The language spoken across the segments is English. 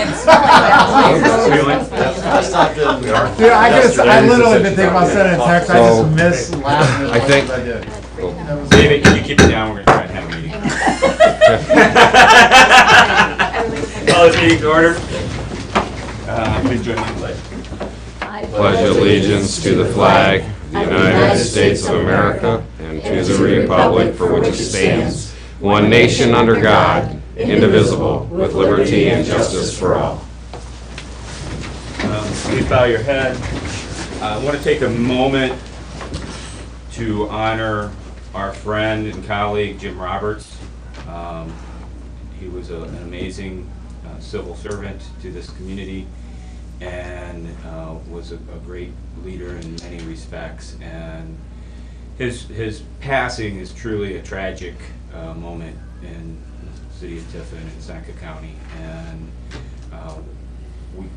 didn't smell like that. Dude, I literally been thinking about sending a text. I just missed laughing. I think- I did. David, can you keep it down? We're gonna try and have a meeting. Call this meeting to order. Please join me in the pledge. Pledge allegiance to the flag of the United States of America and to the republic for which it stands, one nation under God, indivisible, with liberty and justice for all. Please bow your head. I want to take a moment to honor our friend and colleague, Jim Roberts. He was an amazing civil servant to this community and was a great leader in many respects. And his passing is truly a tragic moment in the city of Tiffin and Seneca County. And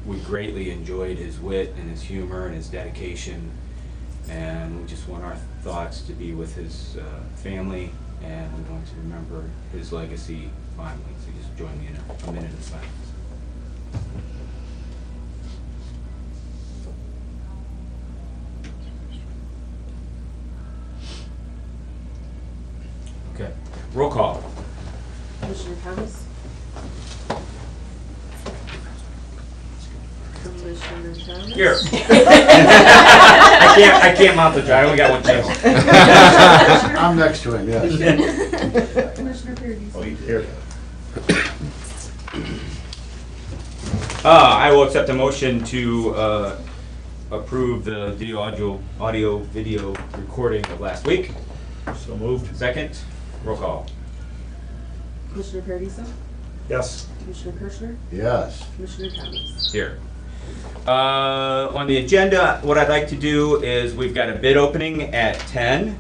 we greatly enjoyed his wit and his humor and his dedication. And we just want our thoughts to be with his family, and we want to remember his legacy fondly. So just join me in a minute of silence. Okay, roll call. Commissioner Thomas? Commissioner Thomas? Here. I can't mount the drive. I only got one channel. I'm next to him, yes. Commissioner Paradis? Oh, he's here. I will accept a motion to approve the audio video recording of last week. So moved. Second, roll call. Commissioner Paradis? Yes. Commissioner Kirchner? Yes. Commissioner Thomas? Here. On the agenda, what I'd like to do is we've got a bid opening at 10.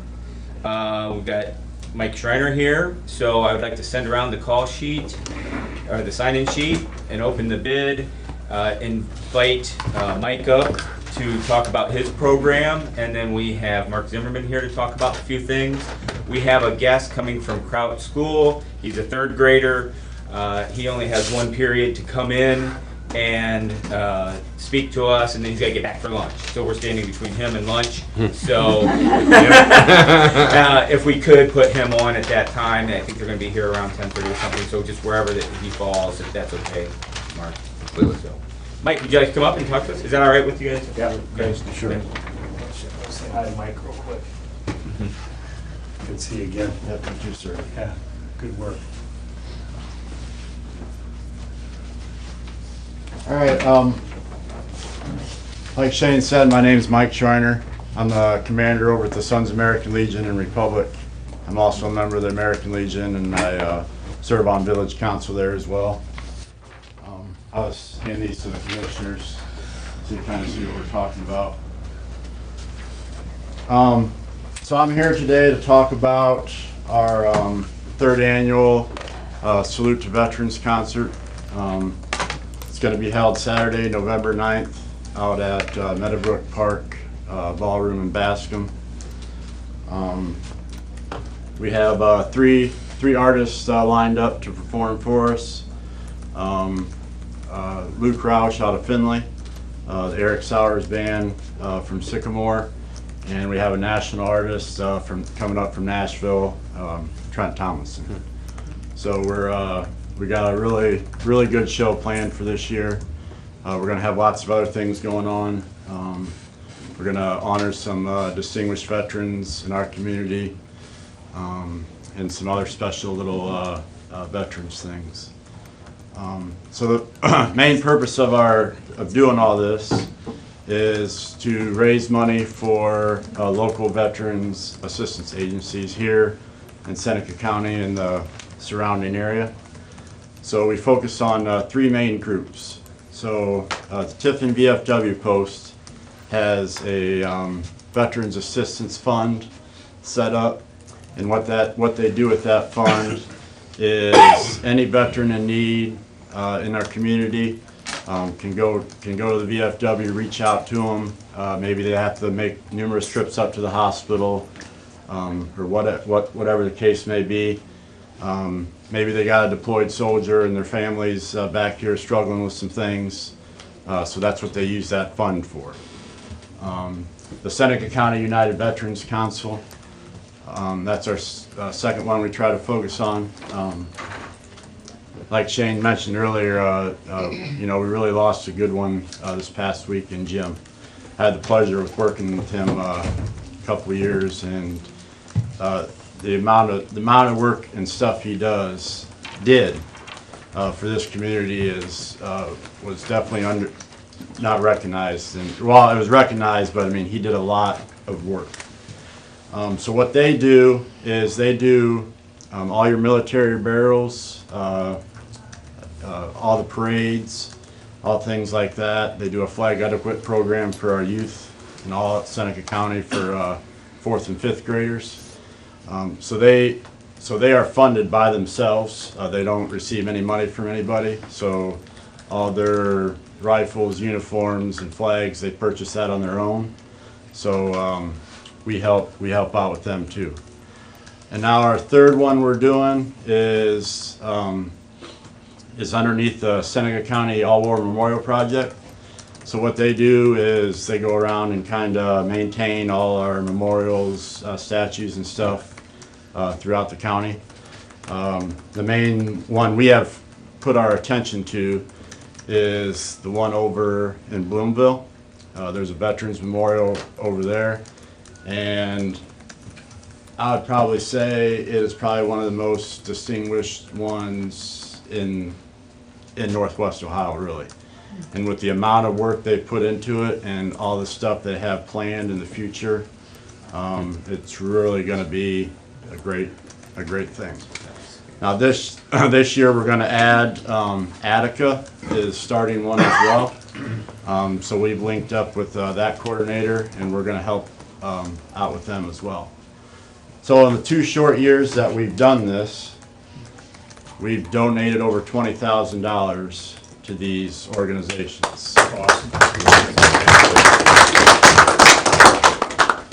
We've got Mike Schreiner here, so I would like to send around the call sheet or the sign-in sheet and open the bid. Invite Mike up to talk about his program, and then we have Mark Zimmerman here to talk about a few things. We have a guest coming from Kraut School. He's a third grader. He only has one period to come in and speak to us, and then he's got to get back for lunch. So we're standing between him and lunch. So if we could put him on at that time, I think they're going to be here around 10:30 or something. So just wherever that he falls, if that's okay, Mark. So, Mike, would you like to come up and talk to us? Is that all right with you guys? Yeah, guys, sure. Say hi to Mike real quick. Good to see you again. Yeah, thank you, sir. Yeah, good work. All right. Like Shane said, my name is Mike Schreiner. I'm the commander over at the Sons of American Legion in Republic. I'm also a member of the American Legion, and I serve on village council there as well. I was handing these to the commissioners so you kind of see what we're talking about. So I'm here today to talk about our third annual Salute to Veterans concert. It's going to be held Saturday, November 9th out at Meadowbrook Park Ballroom in Bascom. We have three artists lined up to perform for us. Luke Roush out of Findlay, the Eric Sowers Band from Sycamore, and we have a national artist coming up from Nashville, Trent Tomlinson. So we got a really good show planned for this year. We're going to have lots of other things going on. We're going to honor some distinguished veterans in our community, and some other special little veterans things. So the main purpose of doing all this is to raise money for local veterans assistance agencies here in Seneca County and the surrounding area. So we focus on three main groups. So the Tiffin VFW Post has a Veterans Assistance Fund set up, and what they do with that fund is any veteran in need in our community can go to the VFW, reach out to them. Maybe they have to make numerous trips up to the hospital, or whatever the case may be, Maybe they got a deployed soldier and their families back here struggling with some things. So that's what they use that fund for. The Seneca County United Veterans Council, that's our second one we try to focus on. Like Shane mentioned earlier, you know, we really lost a good one this past week in Jim. I had the pleasure of working with him a couple of years, and the amount of work and stuff he did for this community was definitely not recognized. And well, it was recognized, but I mean, he did a lot of work. So what they do is they do all your military burials, all the parades, all things like that. They do a flag etiquette program for our youth in all Seneca County for 4th and 5th graders. So they are funded by themselves. They don't receive any money from anybody. So all their rifles, uniforms, and flags, they purchase that on their own. So we help out with them too. And now our third one we're doing is underneath the Seneca County All War Memorial Project. So what they do is they go around and kind of maintain all our memorials, statues and stuff throughout the county. The main one we have put our attention to is the one over in Bloomville. There's a Veterans Memorial over there, and I would probably say it is probably one of the most distinguished ones in Northwest Ohio, really. And with the amount of work they put into it and all the stuff they have planned in the future, it's really going to be a great thing. Now this year we're going to add Attica is starting one as well. So we've linked up with that coordinator, and we're going to help out with them as well. So in the 2 short years that we've done this, we've donated over $20,000 to these organizations.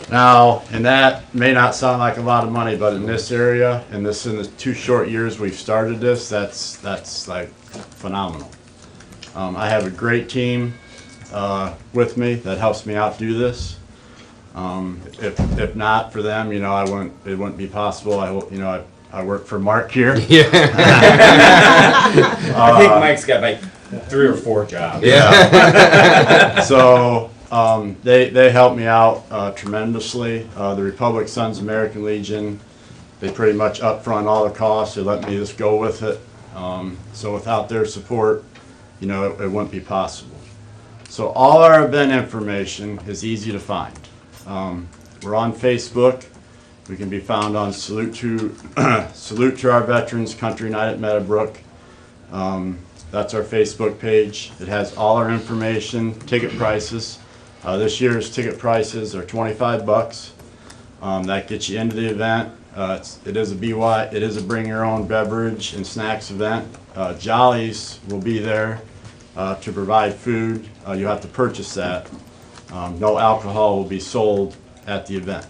Now, and that may not sound like a lot of money, but in this area, in the 2 short years we've started this, that's like phenomenal. I have a great team with me that helps me out do this. If not for them, you know, it wouldn't be possible. I work for Mark here. I think Mike's got like 3 or 4 jobs. Yeah. So they help me out tremendously. The Republic Sons American Legion, they pretty much upfront all the costs. They let me just go with it. So without their support, you know, it wouldn't be possible. So all our event information is easy to find. We're on Facebook. We can be found on Salute to Our Veterans Country Night at Meadowbrook. That's our Facebook page. It has all our information, ticket prices. This year's ticket prices are $25. That gets you into the event. It is a bring your own beverage and snacks event. Jollies will be there to provide food. You have to purchase that. No alcohol will be sold at the event.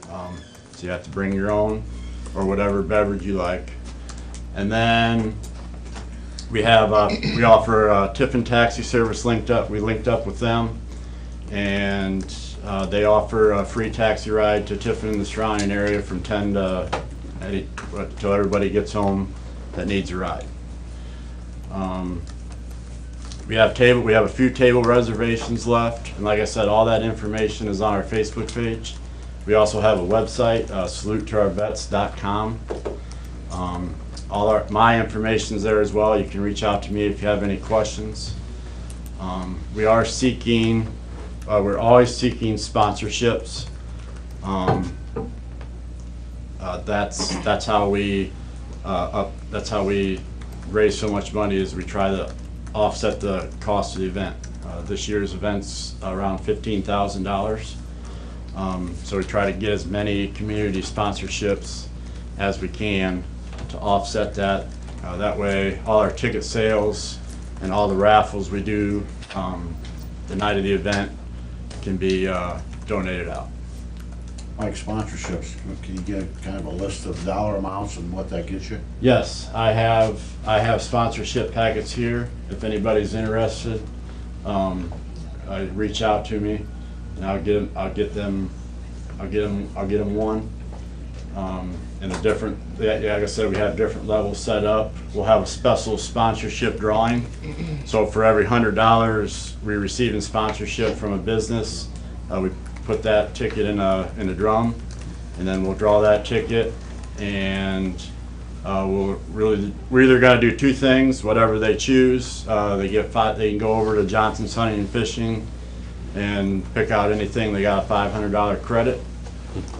So you have to bring your own or whatever beverage you like. And then we offer Tiffin Taxi Service linked up. We linked up with them, and they offer a free taxi ride to Tiffin in the surrounding area from 10 to till everybody gets home that needs a ride. We have a few table reservations left, and like I said, all that information is on our Facebook page. We also have a website, salutetourvets.com. My information is there as well. You can reach out to me if you have any questions. We're always seeking sponsorships. That's how we raise so much money, is we try to offset the cost of the event. This year's event's around $15,000. So we try to get as many community sponsorships as we can to offset that. That way all our ticket sales and all the raffles we do the night of the event can be donated out. Like sponsorships, can you get kind of a list of dollar amounts and what that gets you? Yes, I have sponsorship packets here. If anybody's interested, reach out to me, and I'll get them one. In a different, like I said, we have different levels set up. A special sponsorship drawing. So for every $100 we receive in sponsorship from a business, we put that ticket in a drum, and then we'll draw that ticket, and we're either gonna do two things, whatever they choose. They can go over to Johnson's Hunting and Fishing and pick out anything. They got a $500 credit,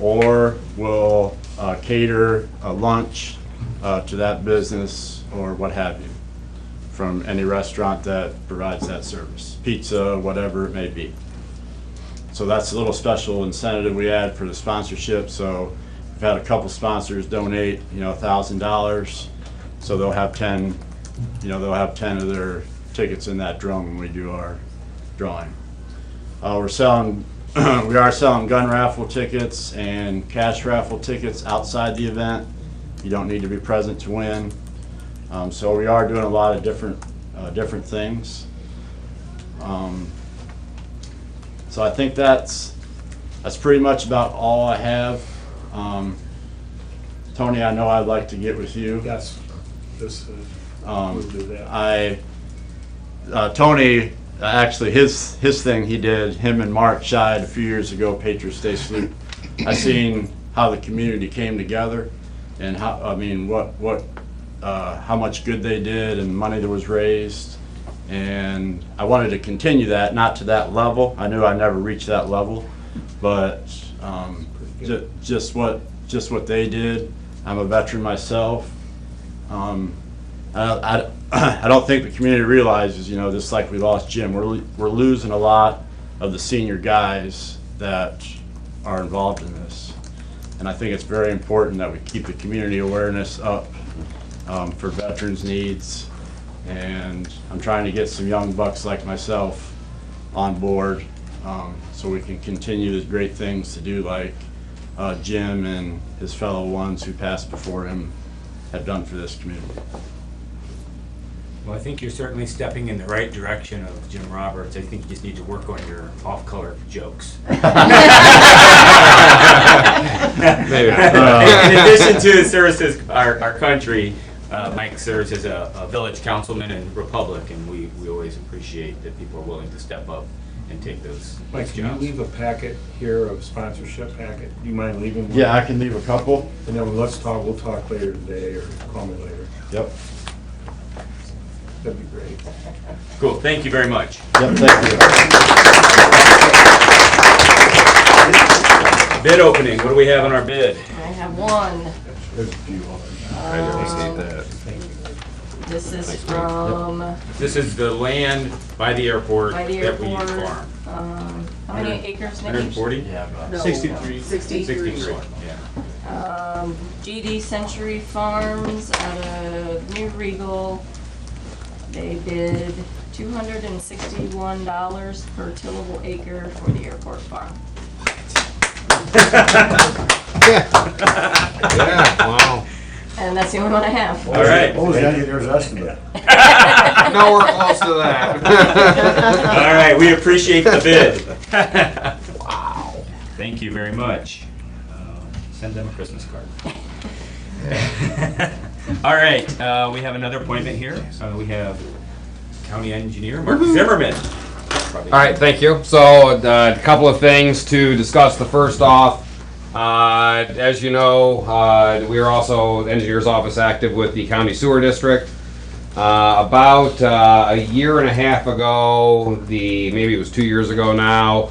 or we'll cater a lunch to that business or what have you, from any restaurant that provides that service, pizza, whatever it may be. So that's a little special incentive we add for the sponsorship. So we've had a couple sponsors donate, $1,000, so they'll have 10 of their tickets in that drum when we do our drawing. We are selling gun raffle tickets and cash raffle tickets outside the event. You don't need to be present to win. So we are doing a lot of different things. So I think that's pretty much about all I have. Tony, I know I'd like to get with you. Yes. We'll do that. Tony, actually, his thing he did, him and Mark Scheid a few years ago, Patriots Day Salute. I seen how the community came together, and how much good they did and money that was raised. And I wanted to continue that, not to that level. I knew I'd never reach that level, but just what they did. I'm a veteran myself. I don't think the community realizes, just like we lost Jim, we're losing a lot of the senior guys that are involved in this. And I think it's very important that we keep the community awareness up for veterans' needs. And I'm trying to get some young bucks like myself on board, so we can continue the great things to do like Jim and his fellow ones who passed before him have done for this community. Well, I think you're certainly stepping in the right direction of Jim Roberts. I think you just need to work on your off-color jokes. Maybe. In addition to his services our country, Mike serves as a village councilman in Republic, and we always appreciate that people are willing to step up and take those Mike, can you jobs. leave a packet here of sponsorship packet? Do you mind leaving one? Yeah, I can leave a couple. And then we'll talk later today, or call me later. Yep. That'd be great. Cool, thank you very much. Yep, thank you. Bid opening, what do we have on our bid? I have one. There's a few others. I always need that. This is from, This is the land by the airport by the that we airport. farm. How many acres, Nikki? 140? Yeah, about No. 63. 63. 63, yeah. GD Century Farms out of New Regal. They bid $261 per tillable acre for the airport farm. Yeah, wow. And that's the only one I have. All right. What was the engineer's estimate? Nowhere close to that. All right, we appreciate the bid. Wow. Thank you very much. Send them a Christmas card. All right, we have another appointment here. We have County Engineer Mark Zimmerman. All right, thank you. So a couple of things to discuss. The first off, as you know, we are also engineer's office active with the county sewer district. About a year and a half ago, maybe it was 2 years ago now,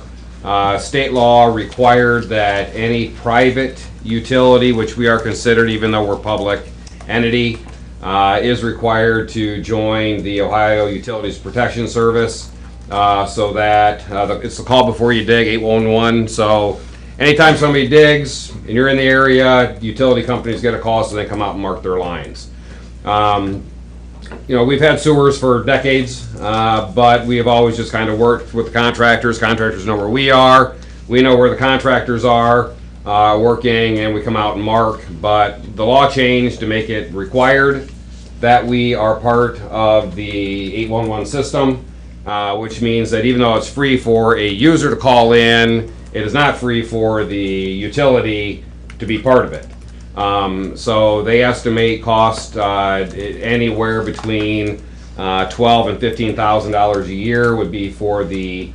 state law required that any private utility, which we are considered even though we're public entity, is required to join the Ohio Utilities Protection Service, so that it's the call before you dig, 811. So anytime somebody digs and you're in the area, utility companies get a call, so they come out and mark their lines. We've had sewers for decades, but we have always just kind of worked with the contractors. Contractors know where we are. We know where the contractors are. working, and we come out and mark, but the law changed to make it required that we are part of the 811 system, which means that even though it's free for a user to call in, it is not free for the utility to be part of it. So they estimate cost anywhere between $12,000 and $15,000 a year would be for the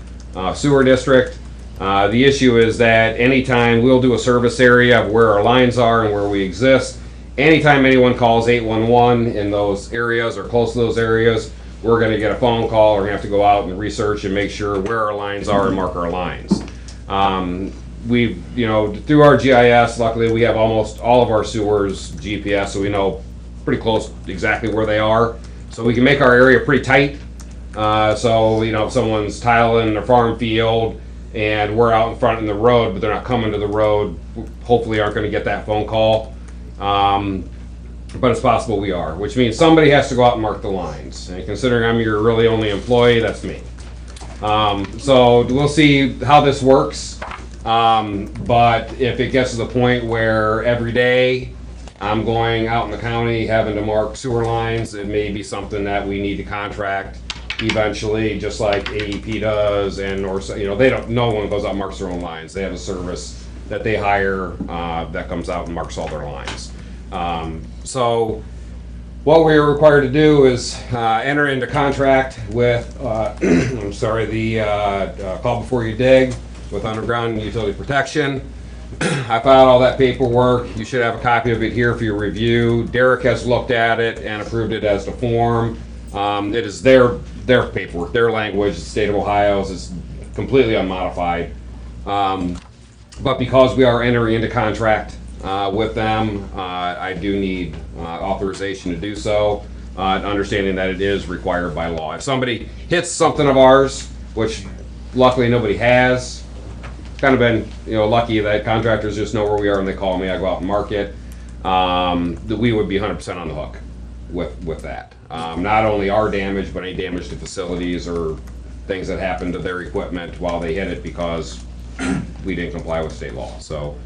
sewer district. The issue is that anytime we'll do a service area of where our lines are and where we exist, anytime anyone calls 811 in those areas or close to those areas, we're going to get a phone call. We're going to have to go out and research and make sure where our lines are and mark our lines. We've, through our GIS, luckily we have almost all of our sewers GPS, so we know pretty close exactly where they are. So we can make our area pretty tight. So, if someone's tiling their farm field and we're out in front in the road, but they're not coming to the road, hopefully aren't going to get that phone call. But it's possible we are, which means somebody has to go out and mark the lines. And considering I'm your really only employee, that's me. So we'll see how this works. But if it gets to the point where every day I'm going out in the county having to mark sewer lines, it may be something that we need to contract eventually, just like AEP does, no one goes out and marks their own lines. They have a service that they hire that comes out and marks all their lines. So what we are required to do is enter into contract with, Call Before You Dig with Underground Utility Protection. I filed all that paperwork. You should have a copy of it here for your review. Derek has looked at it and approved it as the form. It is their paperwork, their language. The state of Ohio's is completely unmodified. But because we are entering into contract with them, I do need authorization to do so, understanding that it is required by law. If somebody hits something of ours, which luckily nobody has, kind of been lucky that contractors just know where we are and they call me, I go out and mark it, that we would be 100% on the hook with that. Not only our damage, but any damage to facilities or things that happen to their equipment while they hit it because we didn't comply with state law. So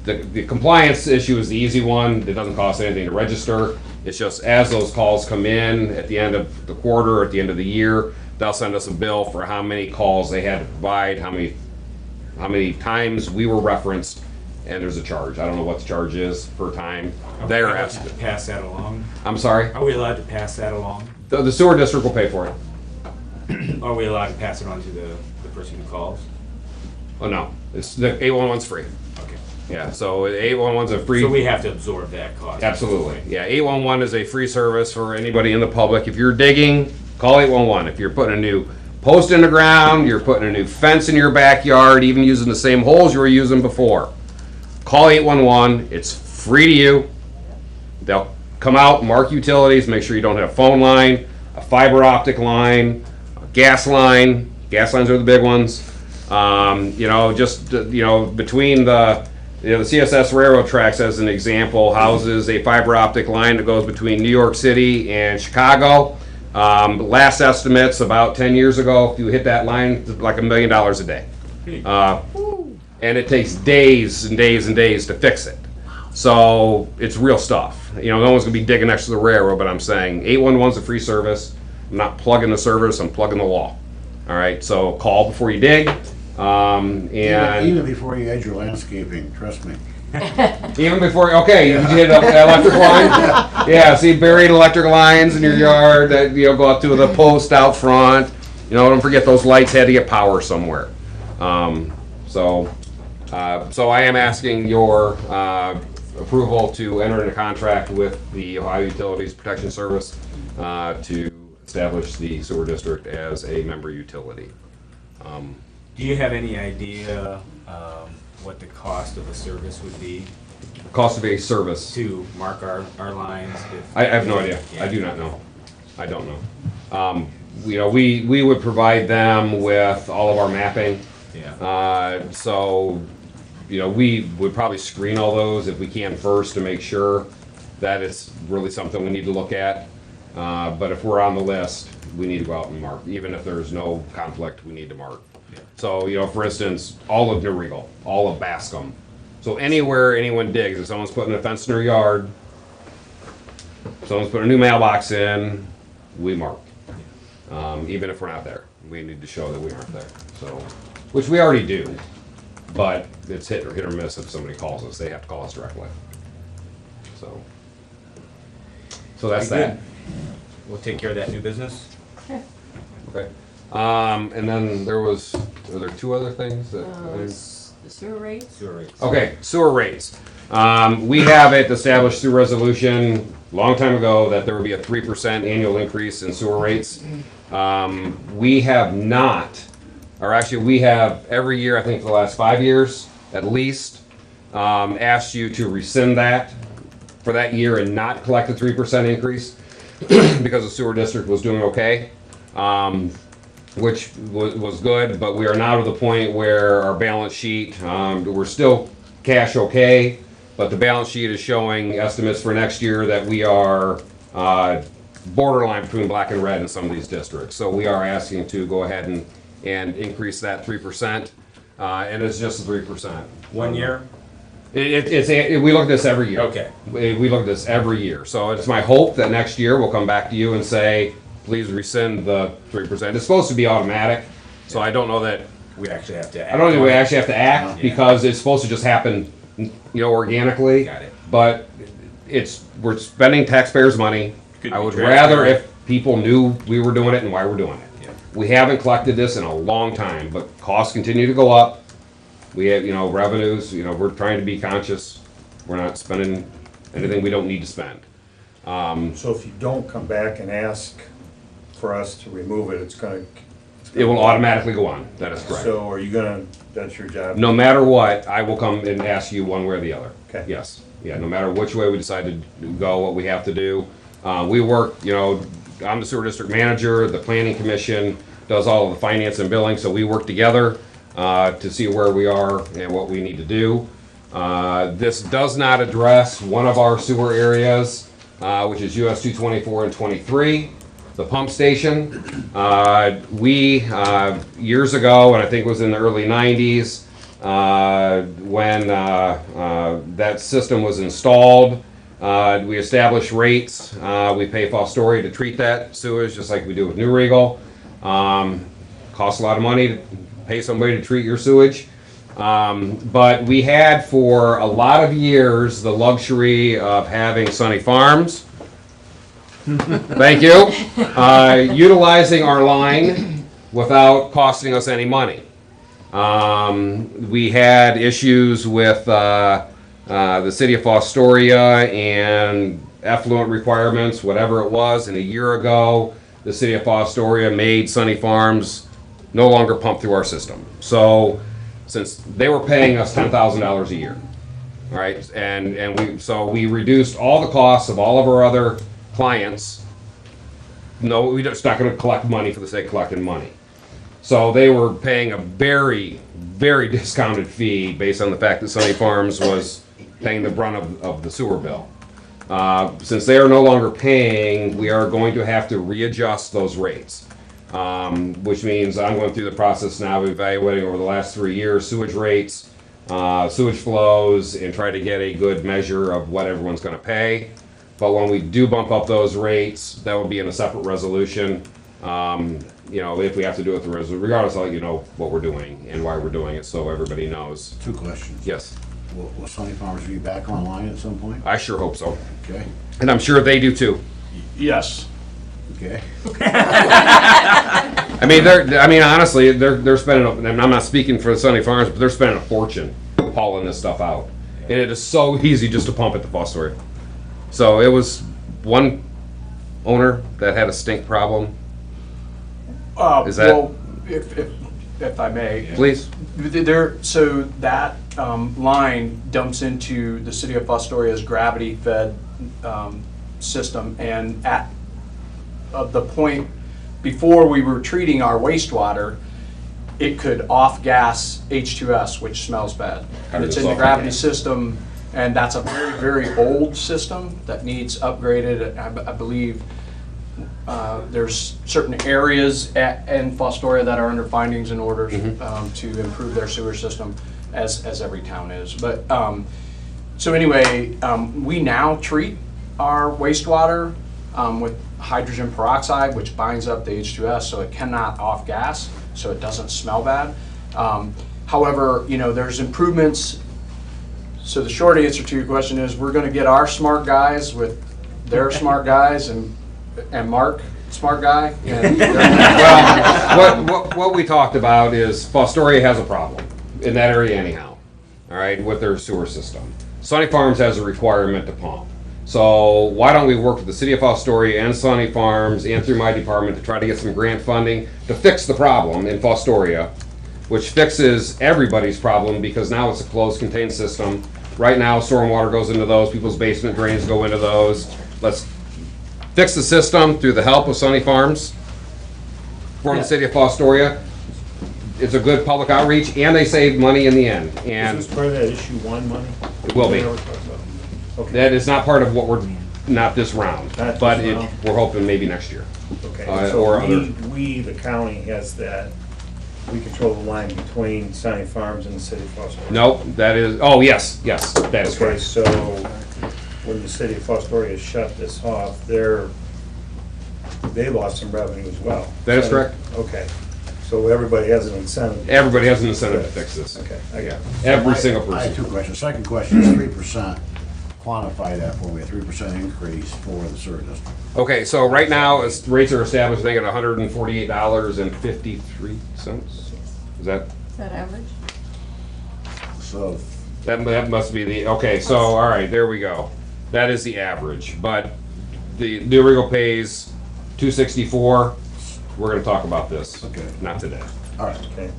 the compliance issue is the easy one. It doesn't cost anything to register. It's just as those calls come in at the end of the quarter, at the end of the year, they'll send us a bill for how many calls they had to provide, how many times we were referenced, and there's a charge. I don't know what the charge is per time. They're allowed to asking. pass that along? I'm sorry? Are we allowed to pass that along? The sewer district will pay for it. Are we allowed to pass it on to the person who calls? Oh, no. It's the 811's free. Okay. Yeah, so 811's a free. So we have to absorb that cost? Absolutely. Yeah, 811 is a free service for anybody in the public. If you're digging, call 811. If you're putting a new post in the ground, you're putting a new fence in your backyard, even using the same holes you were using before, call 811. It's free to you. They'll come out, mark utilities, make sure you don't have a phone line, a fiber optic line, a gas line. Gas lines are the big ones. Between the CSS railroad tracks, as an example, houses a fiber optic line that goes between New York City and Chicago. Last estimates about 10 years ago, if you hit that line, it's like $1 million a day. And it takes days and days and days to fix it. So it's real stuff. No one's gonna be digging next to the railroad, but I'm saying 811's a free service. I'm not plugging the service, I'm plugging the law. All right, so call before you dig. Even before you add your landscaping, trust me. Even before, okay, you hit an electric line? Yeah, see buried electric lines in your yard that, go up to the post out front. Don't forget those lights had to get power somewhere. So I am asking your approval to enter into contract with the Ohio Utilities Protection Service to establish the sewer district as a member utility. Do you have any idea what the cost of a service would be Cost of a service. to mark our lines? I have no idea. Yeah. I do not know. I don't know. We would provide them with all of our mapping. Yeah. We would probably screen all those if we can first to make sure that it's really something we need to look at. But if we're on the list, we need to go out and mark. Even if there's no conflict, we need to mark. So, you know, for instance, all of New Regal, all of Bascom. So anywhere anyone digs, if someone's putting a fence in their yard, someone's putting a new mailbox in, we mark. Even if we're not there, we need to show that we aren't there. So, which we already do, but it's hit or miss if somebody calls us. They have to call us directly. So that's that. We'll take care of that new business. Okay. And then were there two other things that? The sewer rates? Sewer rates. Okay, sewer rates. We have it established through resolution a long time ago that there would be a 3% annual increase in sewer rates. We have not, or actually we have every year, I think for the last 5 years at least, asked you to rescind that for that year and not collect a 3% increase because the sewer district was doing okay. Which was good, but we are now to the point where our balance sheet, we're still cash okay, but the balance sheet is showing estimates for next year that we are borderline between black and red in some of these districts. So we are asking to go ahead and increase that 3%, and it's just 3%. 1 year? We look at this every year. Okay. We look at this every year. So it's my hope that next year we'll come back to you and say, please rescind the 3%. It's supposed to be automatic, so I don't know that, We actually have to. I don't think we actually have to act Yeah. because it's supposed to just happen, you know, organically. Got it. But we're spending taxpayers' money. Could I be would transparent. rather if people knew we were doing it and why we're doing it. Yeah. We haven't collected this in a long time, but costs continue to go up. We have, you know, revenues, you know, we're trying to be conscious. We're not spending anything we don't need to spend. So if you don't come back and ask for us to remove it, It will automatically go on. That is correct. So are you gonna, that's your job? No matter what, I will come and ask you one way or the other. Okay. Yes. Yeah, no matter which way we decide to go, what we have to do. We work, you know, I'm the sewer district manager, the planning commission does all of the finance and billing, so we work together to see where we are and what we need to do. This does not address one of our sewer areas, which is US 224 and 23. The pump station, we, years ago, and I think it was in the early 90s, when that system was installed, we established rates. We pay Fostoria to treat that sewage, just like we do with New Regal. Costs a lot of money to pay somebody to treat your sewage. But we had for a lot of years the luxury of having Sunny Farms. Thank you. Utilizing our line without costing us any money. We had issues with the city of Fostoria and effluent requirements, whatever it was, and a year ago, the city of Fostoria made Sunny Farms no longer pump through our system. So, since they were paying us $10,000 a year, all right, and we reduced all the costs of all of our other clients. No, we're just not going to collect money for the sake of collecting money. So they were paying a very, very discounted fee based on the fact that Sunny Farms was paying the brunt of the sewer bill. Since they are no longer paying, we are going to have to readjust those rates, which means I'm going through the process now of evaluating over the last 3 years sewage rates, sewage flows, and try to get a good measure of what everyone's going to pay. But when we do bump up those rates, that will be in a separate resolution. You know, if we have to do it the resolution, regardless, I'll let you know what we're doing and why we're doing it, so everybody knows. 2 questions. Yes, Will Sunny Farms be back online at some point? I sure hope so, Okay, and I'm sure they do too. Yes. okay. I mean, honestly, they're spending. And I'm not speaking for Sunny Farms, but they're spending a fortune hauling this stuff out, and it is so easy just to pump at the Fostoria. So it was one owner that had a stink problem. Is that- Well, if I may. Please. So that line dumps into the city of Fostoria's gravity-fed system, and at the point before we were treating our wastewater, it could off-gas H2S, which smells bad. And it's in the gravity system, and that's a very, very old system that needs upgraded. I believe there's certain areas in Fostoria that are under findings and orders to improve their sewer system, as every town is. But, so anyway, we now treat our wastewater with hydrogen peroxide, which binds up the H2S, so it cannot off gas, so it doesn't smell bad. However, there's improvements. So the short answer to your question is, we're gonna get our smart guys with their smart guys and Mark, smart guy. And Well, what we talked about is Fostoria has a problem in that area anyhow, all right, with their sewer system. Sunny Farms has a requirement to pump. So why don't we work with the city of Fostoria and Sunny Farms and through my department to try to get some grant funding to fix the problem in Fostoria, which fixes everybody's problem because now it's a closed contained system. Right now, stormwater goes into those, people's basement drains go into those. Let's fix the system through the help of Sunny Farms for the city of Fostoria. It's a good public outreach, and they save money in the end, and Is this part of that issue 1 money? it will be. Okay, That is not part of what we're, not this round, Not this but round. we're hoping maybe next year. okay. or So other- we, the county has that, we control the line between Sunny Farms and the city of Fostoria. Nope, that is, oh, yes, that is Okay, correct. so when the city of Fostoria shut this off, they lost some revenue as well. That is correct. Okay, so everybody has an incentive. Everybody has an incentive to fix this. Okay, I got it. Every single I have person. 2 questions. Second question is 3%. Quantify that for me, a 3% increase for the sewer district. Okay, so right now, rates are established, I think, at $148.53. Is that, Is that average? So, that must be the, okay, so, all right, there we go. That is the average, but the New Rigo pays $264. We're gonna talk about this. Okay. Not today. all right. Okay.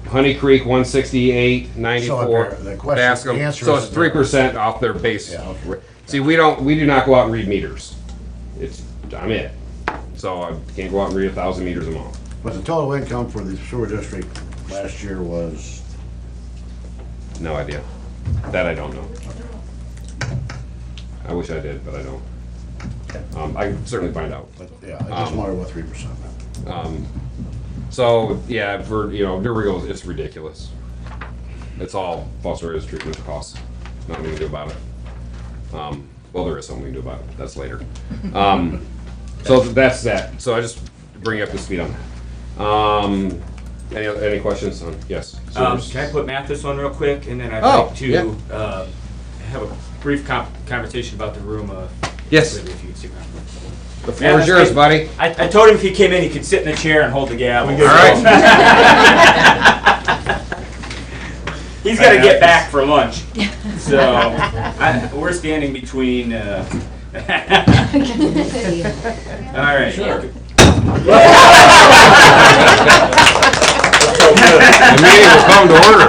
Honey Creek, 168.94. So the question- Bascom, the answer so is- it's 3% off their base. Yeah, okay. See, we do not go out and read meters. I'm it. So I can't go out and read 1,000 meters a month. But the total income for the sewer district last year was, No idea. That I don't know. I wish I did, but I don't. I can certainly find out. but yeah, I just wondered what 3% meant. So, yeah, for, New Rigo, it's ridiculous. It's all Fostoria's treatment costs. Nothing we can do about it. Well, there is something we can do about it. That's later. So that's that. So I just bring you up to speed on that. Any questions on, yes? Can I put Mathis on real quick, and then I'd Oh, like to yeah. have a brief conversation about the room. Yes. If you could stick around. The floor is yours, buddy. I told him if he came in, he could sit in the chair and hold the gavel. All right. He's got to get back for lunch. So we're standing between. All right. The meeting will come to order.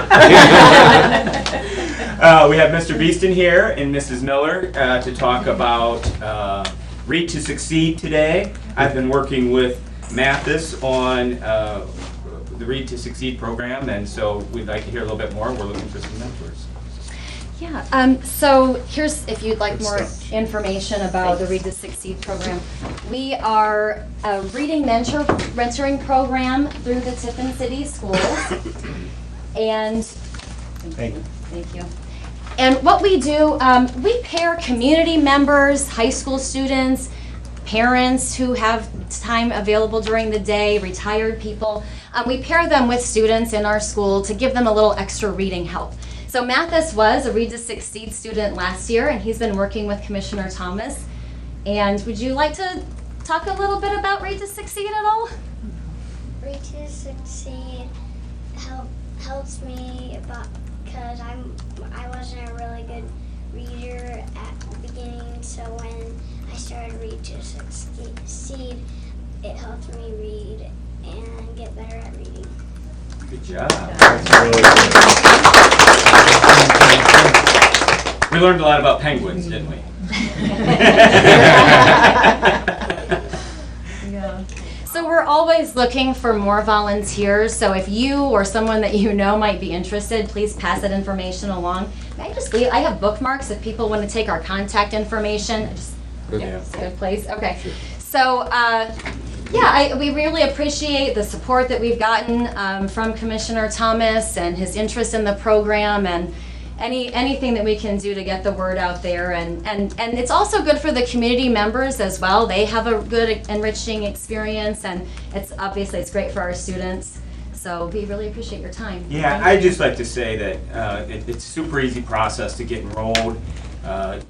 We have Mr. Beeston here and Mrs. Miller to talk about Read to Succeed today. I've been working with Mathis on the Read to Succeed program, and so we'd like to hear a little bit more. We're looking for some mentors. Yeah, so here's, if you'd like more information about the Read to Succeed program. We are a reading mentoring program through the Tiffin City Schools. And, thank you. And what we do, we pair community members, high school students, parents who have time available during the day, retired people. We pair them with students in our school to give them a little extra reading help. So Mathis was a Read to Succeed student last year, and he's been working with Commissioner Thomas. And would you like to talk a little bit about Read to Succeed at all? Read to Succeed helps me because I wasn't a really good reader at the beginning, so when I started Read to Succeed, it helped me read and get better at reading. Good job. We learned a lot about penguins, didn't we? Yeah. So we're always looking for more volunteers, so if you or someone that you know might be interested, please pass that information along. May I just leave? I have bookmarks if people want to take our contact information. Yeah. It's a good place. Okay. So, yeah, we really appreciate the support that we've gotten from Commissioner Thomas and his interest in the program, and anything that we can do to get the word out there. And it's also good for the community members as well. They have a good enriching experience, and it's great for our students. So we really appreciate your time. Yeah, I'd just like to say that it's a super easy process to get enrolled.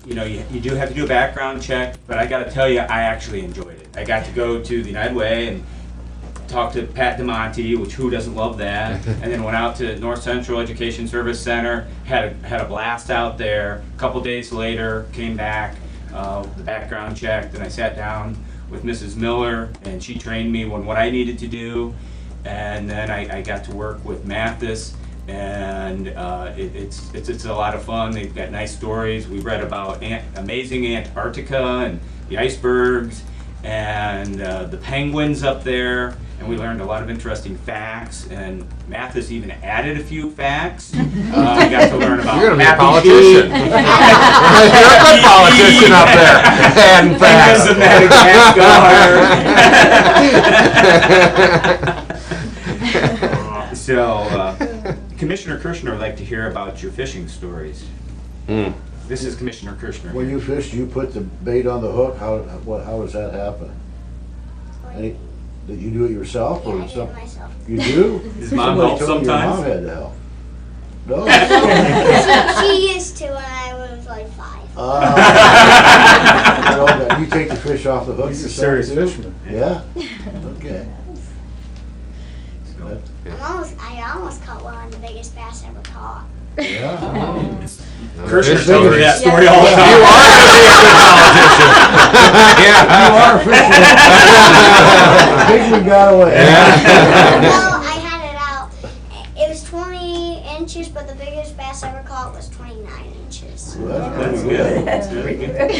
You know, you do have to do a background check, but I got to tell you, I actually enjoyed it. I got to go to the United Way and talk to Pat DeMonte, which who doesn't love that, and then went out to North Central Education Service Center, had a blast out there. A couple days later, came back, the background checked, and I sat down with Mrs. Miller, and she trained me on what I needed to do, and then I got to work with Mathis, and it's a lot of fun. They've got nice stories. We read about amazing Antarctica and the icebergs and the penguins up there, and we learned a lot of interesting facts, and Mathis even added a few facts. We got to learn about You're going to be a Happy politician. Feet. You're a good politician up there. And facts. Penguins of Madagascar. So, Commissioner Kirshner would like to hear about your fishing stories. This is Commissioner Kirshner. When you fish, you put the bait on the hook, how does that happen? Did you do it yourself? Yeah, or I do it some- myself. You do? Does Mom Somebody help told me sometimes? Your mom had to help. No? She used to when I was like 5. You take the fish off the hook He's a yourself? serious too? fisherman. Yeah? Okay. I almost caught one of the biggest bass ever caught. Yeah. Kirshner Fish tells me that stories. story all the time. You are a good politician. Yeah. Big one got away. Well, I had it out. It was 20 inches, but the biggest bass I ever caught was 29 inches. That's good. That's very good.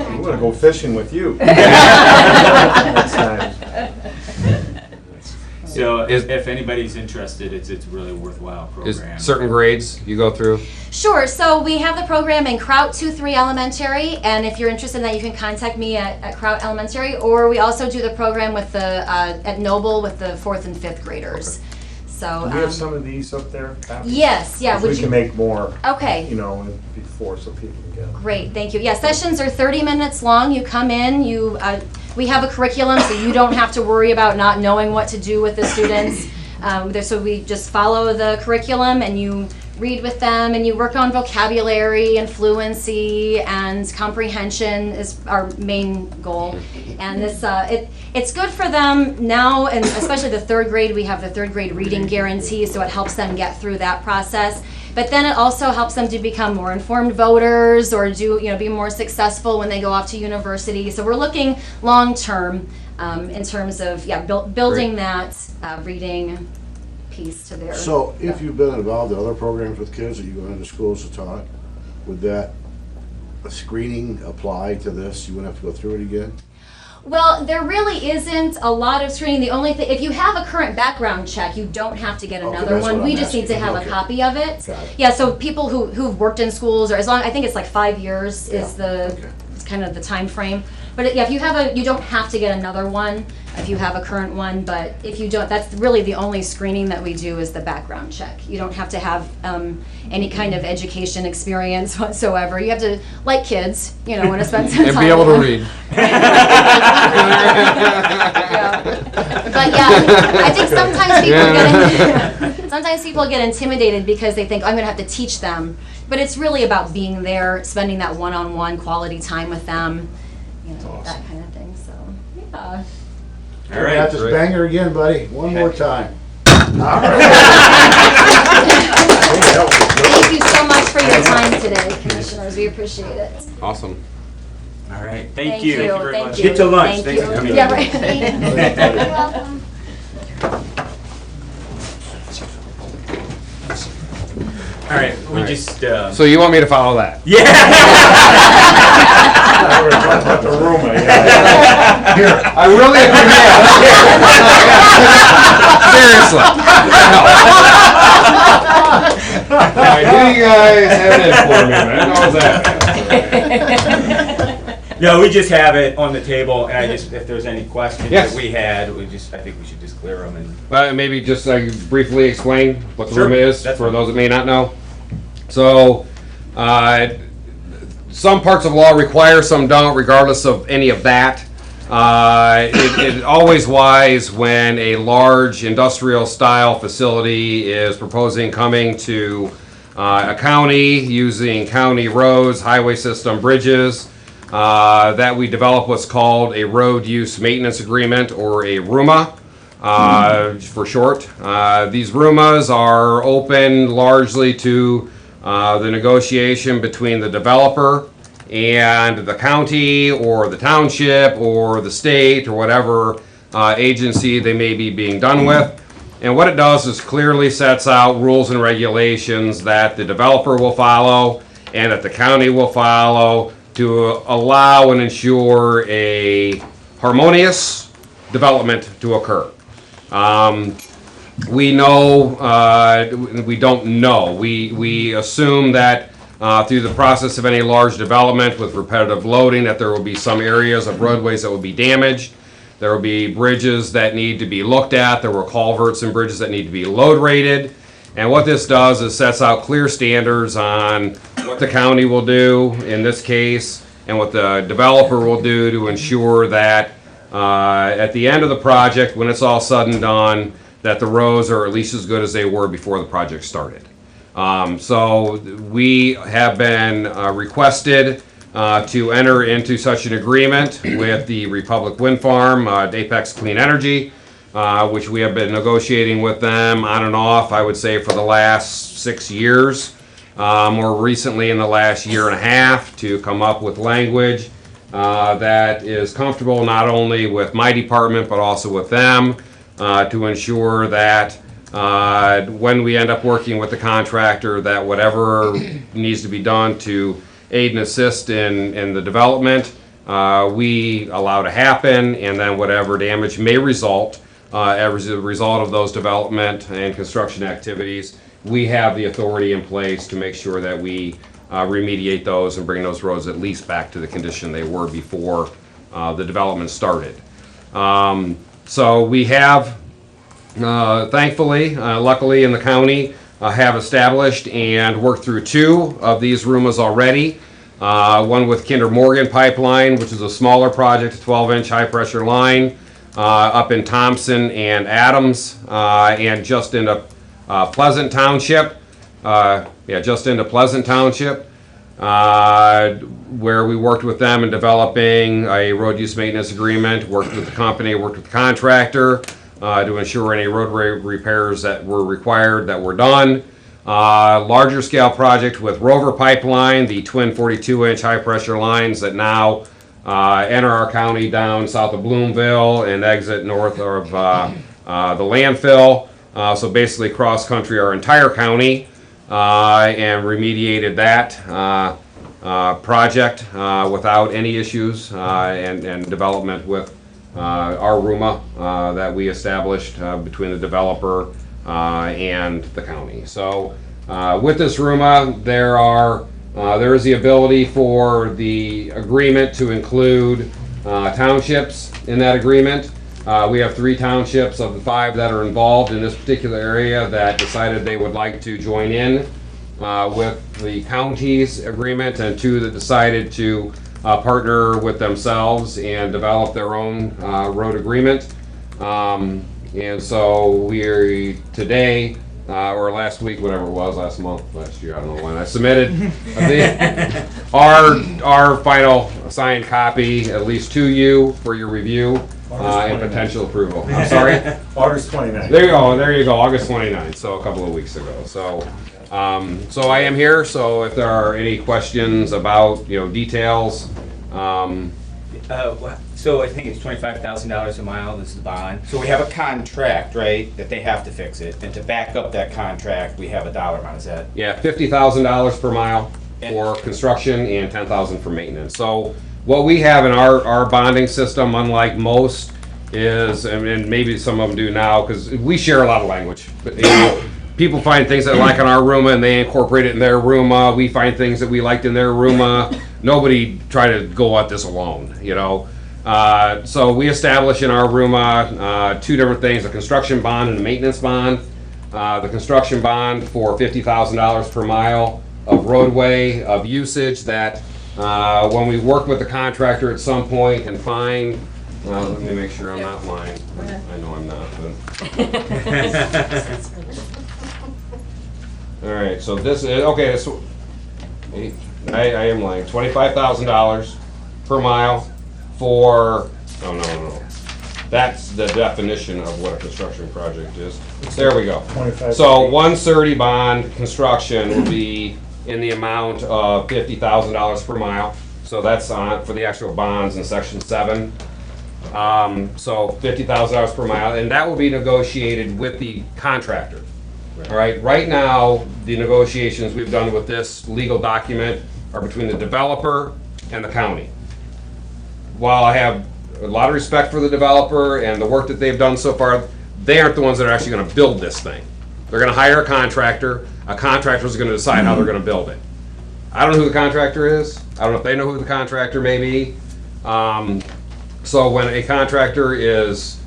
I'm gonna go fishing with you. Next time. So Is- if anybody's interested, it's a really worthwhile Is program. certain grades you go through? Sure. So we have the program in Kraut 2-3 Elementary, and if you're interested in that, you can contact me at Kraut Elementary, or we also do the program with the at Noble with the 4th and 5th graders. So Do we have some of these up there? yes, yeah. We Would can you? make more, Okay. you know, before so people can get them. Great, thank you. Yeah, sessions are 30 minutes long. You come in, we have a curriculum, so you don't have to worry about not knowing what to do with the students. So we just follow the curriculum, and you read with them, and you work on vocabulary and fluency and comprehension is our main goal. And this it's good for them now, and especially the 3rd grade. We have the 3rd grade reading guarantee, so it helps them get through that process. But then it also helps them to become more informed voters, or be more successful when they go off to university. So we're looking long term in terms of building that reading piece to their. So if you've been involved in other programs with kids that you go into schools to talk, would that screening apply to this? You wouldn't have to go through it again? Well, there really isn't a lot of screening. The only thing, if you have a current background check, you don't have to get Okay, another that's one. what We I'm just need to asking. have Okay. a copy of it. Got it. Yeah, so people who've worked in schools, or as long, I think it's like 5 years is Yeah, the okay. it's kind of the time frame. But if you have you don't have to get another one if you have a current one. But if you don't, that's really the only screening that we do is the background check. You don't have to have any kind of education experience whatsoever. You have to like kids, want to spend some time. And be able to with them. read. Yeah. But I think sometimes people get intimidated because they think I'm going to have to teach them. But it's really about being there, spending that one-on-one quality time with them, that kind of thing. So, yeah. All Got right. this Great. banger again, buddy. One more time. Thank you so much for your time today, commissioners. We appreciate it. Awesome. All right. Thank you. Thank very you. much. Get to lunch. Thank Thanks you. for coming. Yeah, right. You're welcome. All right. We just. So you want me to follow that? Yeah. We're talking about the room, I really Seriously. I knew you guys had it for me, man. How was that? No, we just have it on the table, and if there's any questions Yes. that we had, I think we should just clear them and. Maybe just briefly explain what the Sure, room is that's for fine. those that may not know. So, some parts of law require, some don't, regardless of any of that. It's always wise when a large industrial style facility is proposing coming to a county using county roads, highway system, bridges, that we develop what's called a road use maintenance agreement, or a RUMA for short. These RUMAs are open largely to the negotiation between the developer and the county or the township or the state or whatever agency they may be being done with. And what it does is clearly sets out rules and regulations that the developer will follow and that the county will follow to allow and ensure a harmonious development to occur. We know, we don't know. We assume that through the process of any large development with repetitive loading, that there will be some areas of roadways that will be damaged. There will be bridges that need to be looked at. There were culverts and bridges that need to be load rated. And what this does is sets out clear standards on what the county will do in this case and what the developer will do to ensure that at the end of the project, when it's all said and done, that the roads are at least as good as they were before the project started. So we have been requested to enter into such an agreement with the Republic Wind Farm, Apex Clean Energy, which we have been negotiating with them on and off, I would say, for the last 6 years. More recently in the last year and a half, to come up with language that is comfortable not only with my department but also with them, to ensure that when we end up working with the contractor, that whatever needs to be done to aid and assist in the development, we allow to happen, and then whatever damage may result as a result of those development and construction activities, we have the authority in place to make sure that we remediate those and bring those roads at least back to the condition they were before the development started. So we have, thankfully, luckily in the county, have established and worked through 2 of these RUMAs already. One with Kinder Morgan Pipeline, which is a smaller project, a 12-inch high-pressure line up in Thompson and Adams, and just into Pleasant Township. Just into Pleasant Township, where we worked with them in developing a road use maintenance agreement, worked with the company, worked with the contractor to ensure any roadway repairs that were required that were done. Larger scale project with Rover Pipeline, the twin 42-inch high pressure lines that now enter our county down south of Bloomville and exit north of the landfill. So basically cross country our entire county, and remediated that project without any issues, and development with our RUMA that we established between the developer and the county. So with this RUMA, there is the ability for the agreement to include townships in that agreement. We have 3 townships of the 5 that are involved in this particular area that decided they would like to join in with the county's agreement, and 2 that decided to partner with themselves and develop their own road agreement. And so we today, or last week, whatever it was, last month, last year, I don't know when, I submitted our final signed copy, at least to you for your review and potential approval. I'm sorry? August 29th. There you go, August 29th, so a couple of weeks ago. So, so I am here, so if there are any questions about, details, So I think it's $25,000 a mile, this is the bond. So we have a contract, right, that they have to fix it, and to back up that contract, we have a dollar amount, is that? yeah, $50,000 per mile for construction and $10,000 for maintenance. So what we have in our bonding system, unlike most, is, and maybe some of them do now, because we share a lot of language, but people find things that they like in our RUMA and they incorporate it in their RUMA. We find things that we liked in their RUMA. Nobody try to go at this alone, you know. So we establish in our RUMA two different things: a construction bond and a maintenance bond. The construction bond for $50,000 per mile of roadway of usage that when we work with the contractor at some point and find, let me make sure I'm not lying. I know I'm not, but. All right, so this is, okay, so I am lying, $25,000 per mile for, oh, no. That's the definition of what a construction project is. There we go. 25. So 130 bond construction will be in the amount of $50,000 per mile. So that's on for the actual bonds in section 7. So $50,000 per mile, and that will be negotiated with the contractor. All right, right now, the negotiations we've done with this legal document are between the developer and the county. While I have a lot of respect for the developer and the work that they've done so far, they aren't the ones that are actually gonna build this thing. They're gonna hire a contractor is gonna decide how they're gonna build it. I don't know who the contractor is, I don't know if they know who the contractor may be. So when a contractor is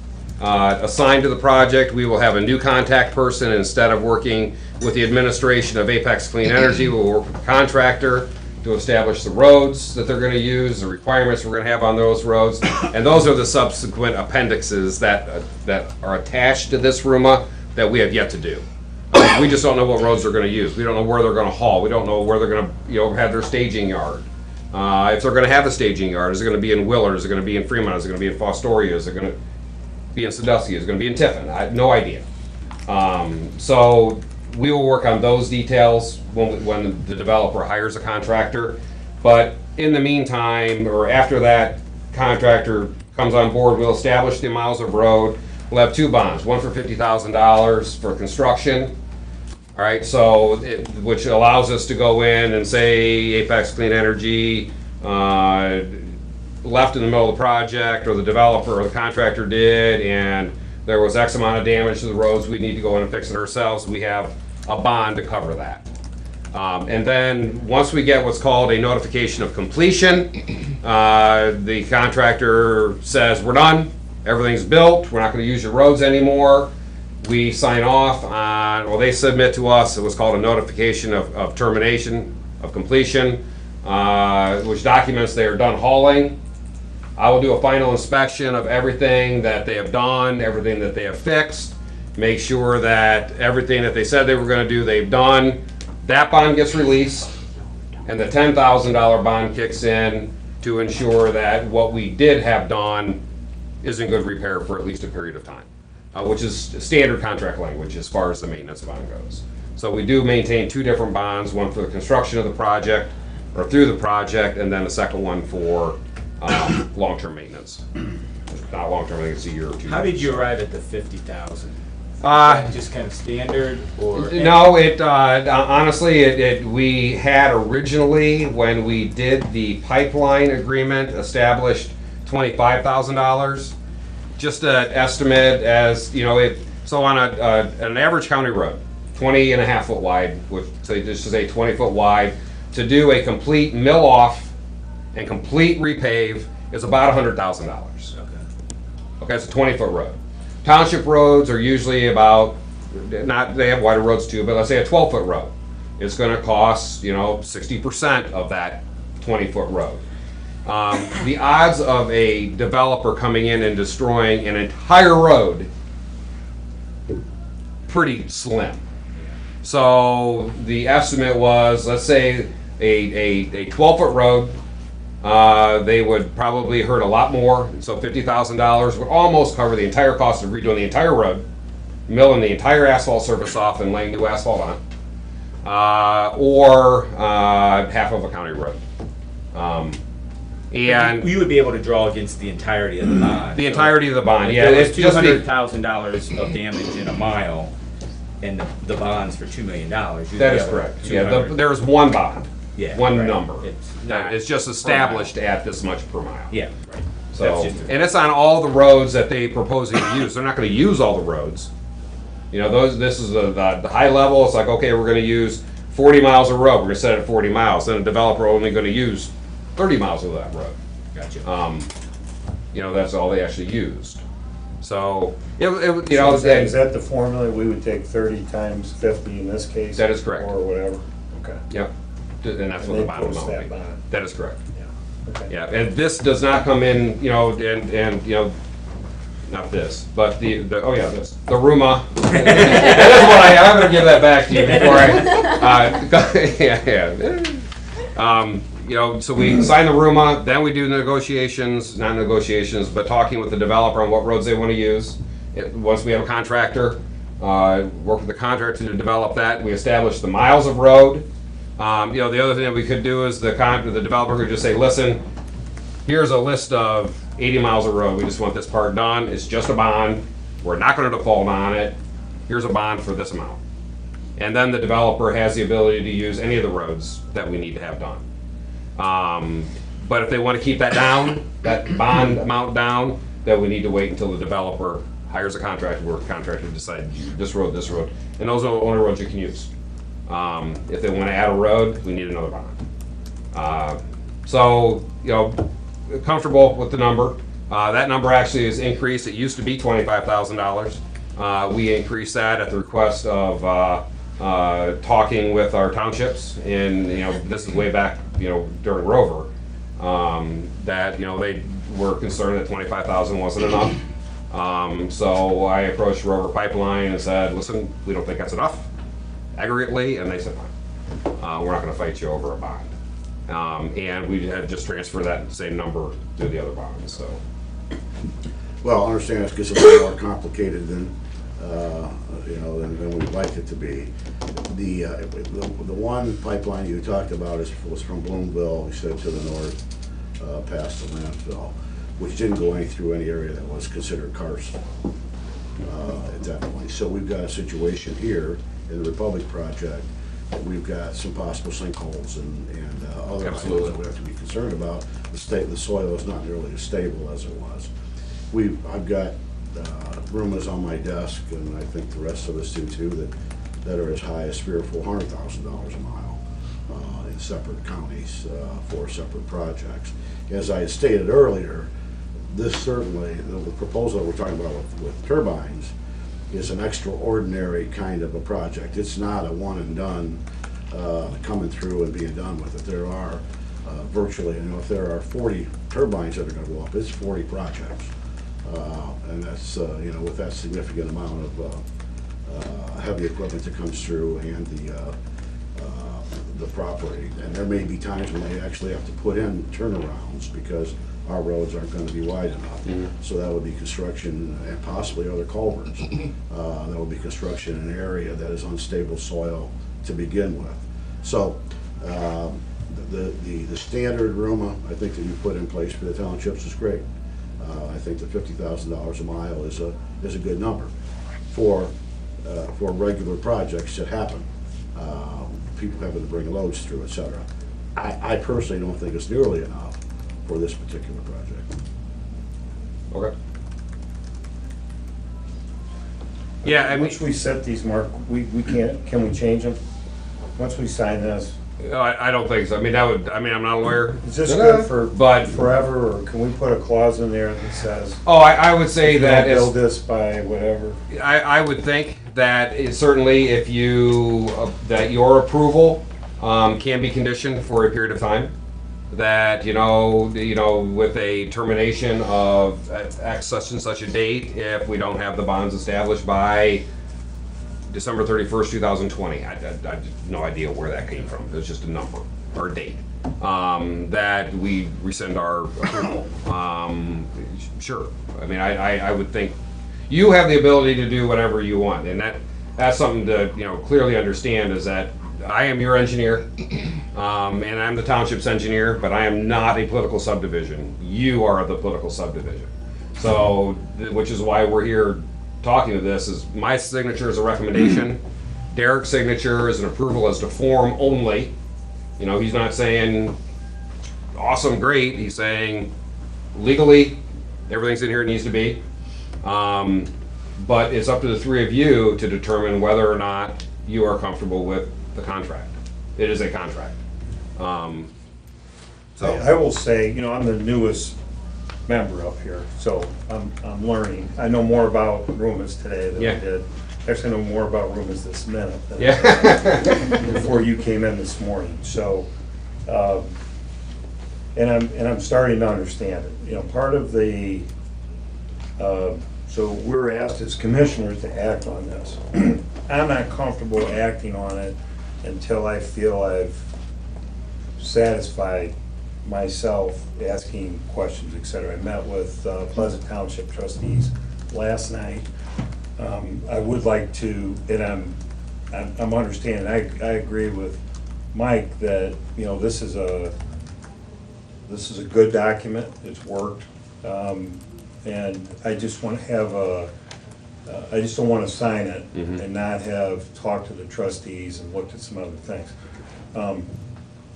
assigned to the project, we will have a new contact person. Instead of working with the administration of Apex Clean Energy, we'll work with the contractor to establish the roads that they're going to use, the requirements we're going to have on those roads, and those are the subsequent appendixes that are attached to this RUMA that we have yet to do. We just don't know what roads they're going to use. We don't know where they're going to haul. We don't know where they're going to, have their staging yard. If they're going to have a staging yard, is it going to be in Willard? Is it going to be in Fremont? Is it going to be in Fostoria? Is it going to be in Sandusky? Is it going to be in Tiffin? I have no idea. So we will work on those details when the developer hires a contractor. But in the meantime, or after that contractor comes on board, we'll establish the miles of road. We'll have two bonds, one for $50,000 for construction. All right, so which allows us to go in and say Apex Clean Energy left in the middle of the project, or the developer or the contractor did, and there was X amount of damage to the roads, we need to go in and fix it ourselves. We have a bond to cover that. And then once we get what's called a notification of completion, the contractor says, we're done, everything's built, we're not going to use your roads anymore. We sign off on, well, they submit to us, it was called a notification of termination of completion, which documents they are done hauling. I will do a final inspection of everything that they have done, everything that they have fixed, make sure that everything that they said they were going to do, they've done. That bond gets released, and the $10,000 bond kicks in to ensure that what we did have done is in good repair for at least a period of time, which is standard contract language as far as the maintenance bond goes. So we do maintain two different bonds, one for the construction of the project, or through the project, and then the second one for long-term maintenance. Not long-term, I think it's a year or two. How did you arrive at the 50,000? Just kind of standard, or? No, honestly, we had originally, when we did the pipeline agreement, established $25,000. Just an estimate as, so on an average county road, 20.5 foot wide, just to say 20 foot wide, to do a complete mill off and complete repave is about $100,000. Okay, it's a 20 foot road. Township roads are usually about, they have wider roads too, but let's say a 12 foot road. It's gonna cost, 60% of that 20 foot road. The odds of a developer coming in and destroying an entire road, pretty slim. So the estimate was, let's say a 12 foot road, they would probably hurt a lot more. So $50,000 would almost cover the entire cost of redoing the entire road, milling the entire asphalt surface off and laying new asphalt on, or half of a county road. And you would be able to draw against the entirety of the bond. The entirety of the bond, If yeah. there was It's just the- $200,000 of damage in a mile, and the bond's for $2 million. That is correct. Yeah, there's one bond, Yeah, one right. number. It's not It's just established at this much per mile. Yeah, right. So, That's just and it's on all the roads that they propose to use. They're not gonna use all the roads. You know, this is the high level. It's like, okay, we're gonna use 40 miles of road. We're gonna set it at 40 miles. Then a developer only gonna use 30 miles of that road. Gotcha. You know, that's all they actually used. So, you know, Is that the formula? We would take 30 times 50 in this case? That is correct. Or whatever? Okay. yep. And that's And what the they bond post amount that would be. bond. That is correct. Yeah. Okay. Yeah, and this does not come in, you know, and you know, not this, but oh yeah, this, the RUMA. That is what I'm gonna give that back to you before you know, so we sign the RUMA, then we do negotiations, not negotiations, but talking with the developer on what roads they wanna use. Once we have a contractor, work with the contractor to develop that, we establish the miles of road. You know, the other thing that we could do is the developer could just say, listen, here's a list of 80 miles of road. We just want this part done. It's just a bond. We're not going to default on it. Here's a bond for this amount. And then the developer has the ability to use any of the roads that we need to have done. But if they want to keep that down, that bond amount down, then we need to wait until the developer hires a contractor, where the contractor decides this road. And those are the only roads you can use. If they want to add a road, we need another bond. So, you know, comfortable with the number. That number actually is increased. It used to be $25,000. We increased that at the request of talking with our townships, and you know, this is way back, you know, during Rover, that you know they were concerned that $25,000 wasn't enough. So I approached Rover Pipeline and said, listen, we don't think that's enough aggregately, and they said, fine. We're not going to fight you over a bond. And we had just transferred that same number to the other bonds, so. Well, I understand this gets a little more complicated than, you know, than we'd like it to be. The one pipeline you talked about was from Bloomville, you said, to the north, past the landfill, which didn't go through any area that was considered karst at that point. So we've got a situation here in the Republic project that we've got some possible sinkholes and other items that we have to be concerned about. The soil is not nearly as stable as it was. I've got rumors on my desk, and I think the rest of us do too, that are as high as $300,000 or $400,000 a mile in separate counties for separate projects. As I stated earlier, this certainly, the proposal we're talking about with turbines, is an extraordinary kind of a project. It's not a one and done, coming through and being done with it. There are virtually, you know, if there are 40 turbines that are gonna go up, it's 40 projects. And that's, you know, with that significant amount of heavy equipment that comes through and the property. And there may be times when they actually have to put in turnarounds because our roads aren't gonna be wide enough. So that would be construction and possibly other culverts. That would be construction in an area that is unstable soil to begin with. So the standard RUMA, I think that you put in place for the townships is great. I think the $50,000 a mile is a good number for regular projects that happen. People having to bring loads through, et cetera. I personally don't think it's nearly enough for this particular project. Okay. Yeah, I mean, Once we set these, Mark, we can we change them? Once we sign this, I don't think so. I mean, I'm not a lawyer. is this good for But- forever, or can we put a clause in there that says, Oh, I would say you that don't it's, build this by whatever? I would think that certainly if you, that your approval can be conditioned for a period of time. That, you know, with a termination of X such and such a date, if we don't have the bonds established by December 31st, 2020. I have no idea where that came from. It was just a number or a date. That we rescind our approval. Sure. I mean, I would think you have the ability to do whatever you want, and that's something to, you know, clearly understand, is that I am your engineer, and I'm the township's engineer, but I am not a political subdivision. You are the political subdivision. So, which is why we're here talking to this, is my signature is a recommendation. Derek's signature is an approval as to form only. You know, he's not saying awesome, great. He's saying legally, everything's in here it needs to be. But it's up to the three of you to determine whether or not you are comfortable with the contract. It is a contract. So, I will say, you know, I'm the newest member up here, so I'm learning. I know more about rooms today than I Yeah. did. Actually, I know more about rooms this minute than yeah. before you came in this morning, so, and I'm starting to understand it. You know, part of the, so we're asked as commissioners to act on this. I'm not comfortable acting on it until I feel I've satisfied myself asking questions, et cetera. I met with Pleasant Township trustees last night. I would like to, and I'm understanding, I agree with Mike that, you know, this is a good document, it's worked. And I just want to have I just don't want to sign it and not have talked to the trustees and looked at some other things.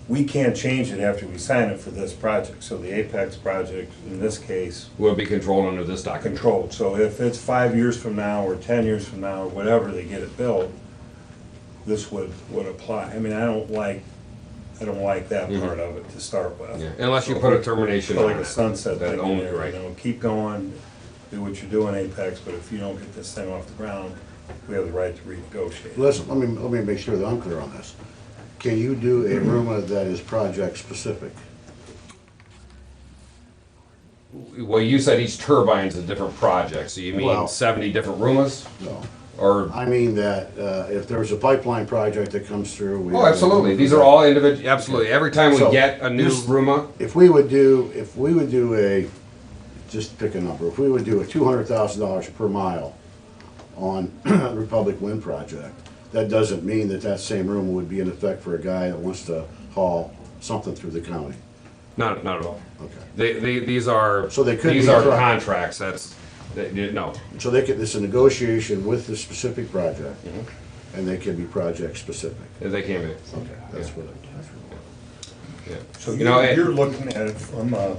We can't change it after we sign it for this project, so the Apex project, in this case, Will be controlled under this document. controlled. So if it's 5 years from now, or 10 years from now, or whatever they get it built, this would apply. I mean, I don't like that part of it to start with. Yeah. Unless you put a termination Feel on like it. a sunset That thing in only, there, right. you know, keep going, do what you're doing, Apex, but if you don't get this thing off the ground, we have the right to renegotiate. Listen, let me make sure that I'm clear on this. Can you do a RUMA that is project-specific? Well, you said each turbine's a different project, so you mean Well- 70 different rooms? No. Or, I mean that if there's a pipeline project that comes through, we. oh, absolutely, these are all individual, absolutely. Every time we So, get a new this- rooma, If we would do a, just pick a number, if we would do a $200,000 per mile on the Republic Wind project, that doesn't mean that that same room would be in effect for a guy that wants to haul something through the county. not at all. Okay. These are, So they could these be are pro- contracts, no. So they could, it's a negotiation with the specific project, and they can be project-specific. They can't be. Okay, that's what Yeah. So You know, you're looking at it from a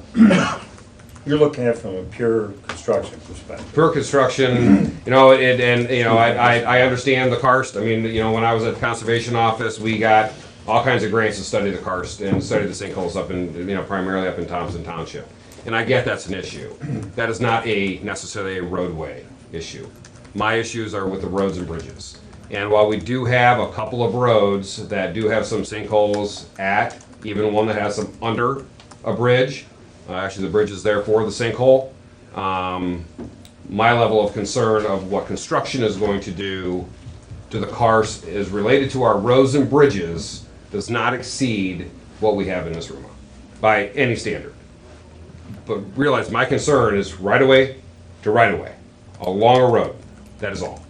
pure construction perspective. For construction, you know, I understand the karst. I mean, you know, when I was at the conservation office, we got all kinds of grants to study the karst and study the sinkholes up in, you know, primarily up in Thompson Township. And I get that's an issue. That is not necessarily a roadway issue. My issues are with the roads and bridges. And while we do have a couple of roads that do have some sinkholes even one that has some under a bridge, actually the bridge is there for the sinkhole, my level of concern of what construction is going to do to the karst is related to our roads and bridges does not exceed what we have in this room by any standard. But realize my concern is right away to right away along a road. That is all.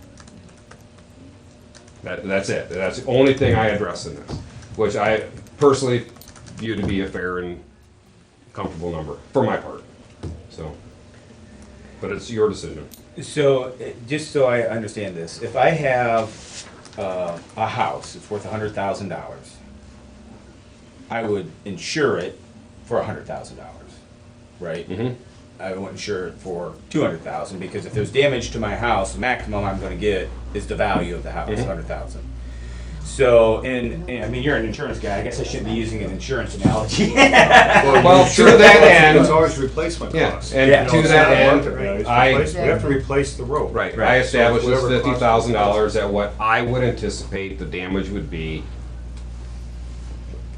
That's it. That's the only thing I address in this, which I personally view to be a fair and comfortable number for my part. So, but it's your decision. So, just so I understand this, if I have a house, it's worth $100,000, I would insure it for $100,000, right? Mhm. I won't insure it for $200,000 because if there's damage to my house, the maximum I'm going to get is the value of the house, $100,000. So, and I mean, you're an insurance guy. I guess I shouldn't be using an insurance analogy. Well, to that end, It's always replacement yeah, costs. and Yeah. to It's that not end, market value, it's I replacement. We have to replace the road. right, Right. I established this whatever costs $50,000 at what I would anticipate the damage would be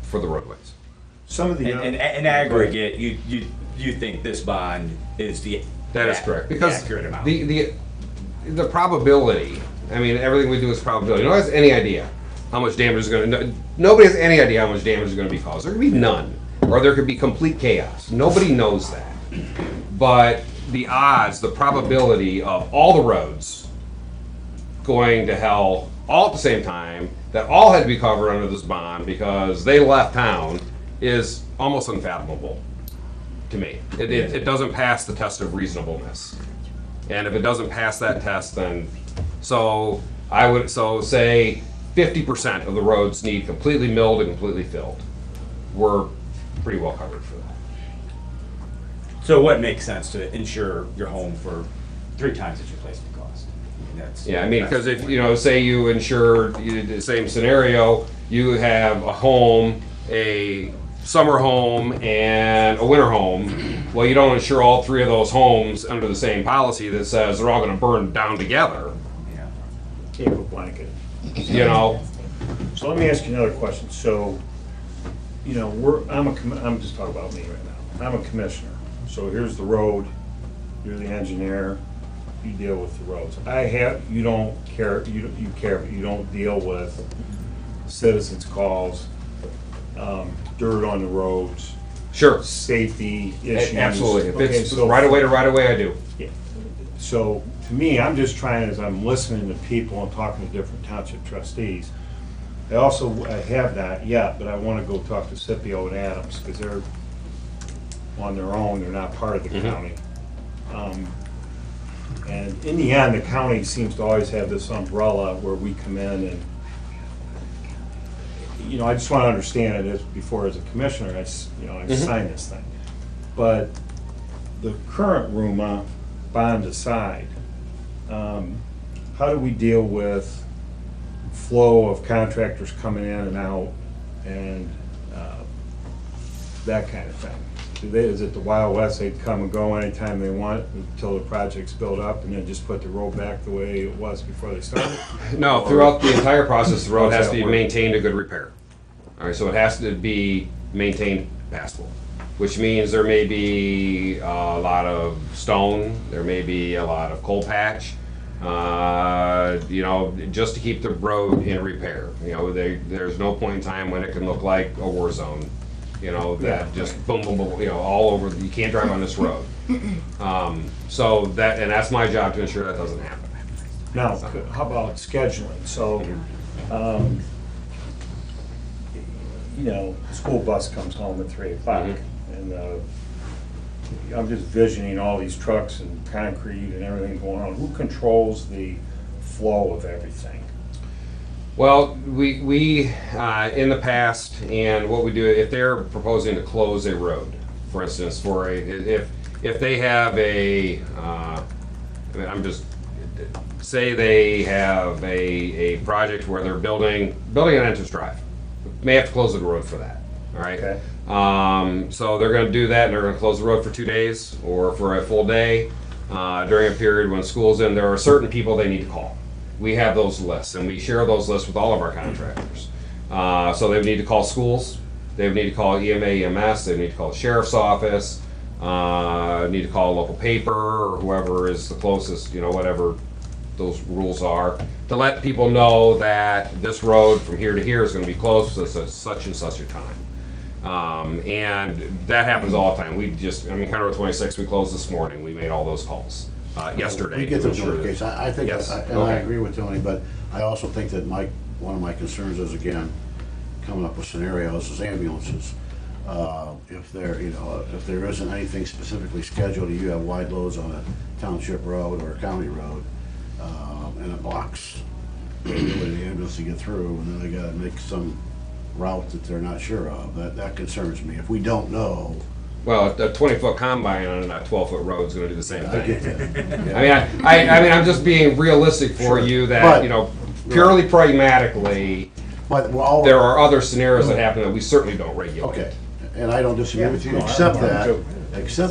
for the roadways. Some of the. in aggregate, you think this bond is the That is correct, because accurate amount. the probability, I mean, everything we do is probability. No one has any idea how much damage is going to, nobody has any idea how much damage is going to be caused. There could be none, or there could be complete chaos. Nobody knows that. But the odds, the probability of all the roads going to hell all at the same time, that all had to be covered under this bond because they left town, is almost unfathomable to me. It doesn't pass the test of reasonableness. And if it doesn't pass that test, then, say 50% of the roads need completely milled and completely filled. We're pretty well covered for that. So what makes sense to insure your home for 3 times its replacement cost? That's. Yeah, I mean, because if, say you insure, the same scenario, you have a home, a summer home, and a winter home. Well, you don't insure all three of those homes under the same policy that says they're all gonna burn down together, Yeah. Cable blanket. So let me ask you another question. So, I'm just talking about me right now. I'm a commissioner. So here's the road, you're the engineer, you deal with the roads. You don't care, you care, but you don't deal with citizens' calls, dirt on the roads, Sure, safety issues. absolutely. If Okay, it's so- right away to right away, I do. Yeah. So, to me, I'm just trying, as I'm listening to people and talking to different township trustees, I have that, yeah, but I want to go talk to Scipio and Adams, because they're on their own, they're not part of the county. And in the end, the county seems to always have this umbrella where we come in and, I just want to understand it as a commissioner, I sign this thing. But the current RUMA, bond aside, how do we deal with flow of contractors coming in and out and that kind of thing? Is it the Wild West, they'd come and go anytime they want until the project's built up and then just put the road back the way it was before they started? No, throughout the entire process, the road How's has that to be work? maintained to good repair. All right, so it has to be maintained passable, which means there may be a lot of stone, there may be a lot of coal patch, just to keep the road in repair. There's no point in time when it can look like a war zone, that just boom, boom, boom, all over, you can't drive on this road. So that's my job to ensure that doesn't happen. Now, how about scheduling? So, school bus comes home at 3 o'clock, and I'm just visioning all these trucks and concrete and everything going on. Who controls the flow of everything? Well, we in the past, and what we do, if they're proposing to close a road, for instance, if they have say they have a project where they're building an entrance drive, may have to close the road for that, all right? Okay. So they're gonna do that, and they're gonna close the road for 2 days, or for a full day, during a period when school's in. There are certain people they need to call. We have those lists, and we share those lists with all of our contractors. So they would need to call schools, they would need to call EMA, EMS, they would need to call the sheriff's office, need to call a local paper, or whoever is the closest, whatever those rules are, to let people know that this road from here to here is gonna be closed for such and such a time. And that happens all the time. County Road 26, we closed this morning, we made all those calls. Yesterday. We get those notifications. I think, Yes. and I Okay. agree with Tony, but I also think that one of my concerns is, again, coming up with scenarios is ambulances. If there isn't anything specifically scheduled, you have wide loads on a township road or a county road, and it blocks the ability of the ambulance to get through, and then they gotta make some route that they're not sure of. That concerns me. If we don't know, Well, a 20-foot combine on a 12-foot road is gonna do the same I get thing. that. I mean, I'm just being realistic for Sure. you that, But- purely pragmatically, But we're all. there are other scenarios that happen that we certainly don't regulate. Okay, and I don't disagree with you, No, except I'm good.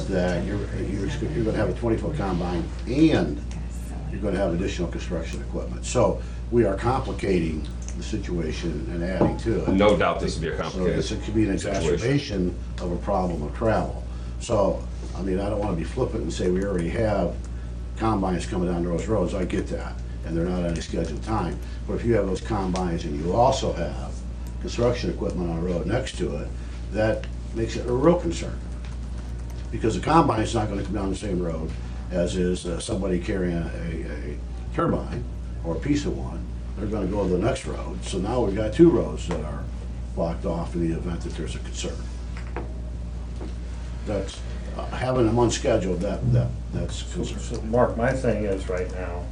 that you're gonna have a 20-foot combine and you're gonna have additional construction equipment. So we are complicating the situation and adding to it. No doubt this would be a So complicated this could be an situation. exacerbation of a problem of travel. So, I don't wanna be flippant and say we already have combines coming down those roads, I get that, and they're not on a scheduled time. But if you have those combines and you also have construction equipment on a road next to it, that makes it a real concern. Because the combine's not gonna come down the same road as is somebody carrying a turbine or a piece of one. They're gonna go to the next road, so now we've got two roads that are blocked off in the event that there's a concern. That's, having them unscheduled, that's concern. So, Mark, my thing is right now,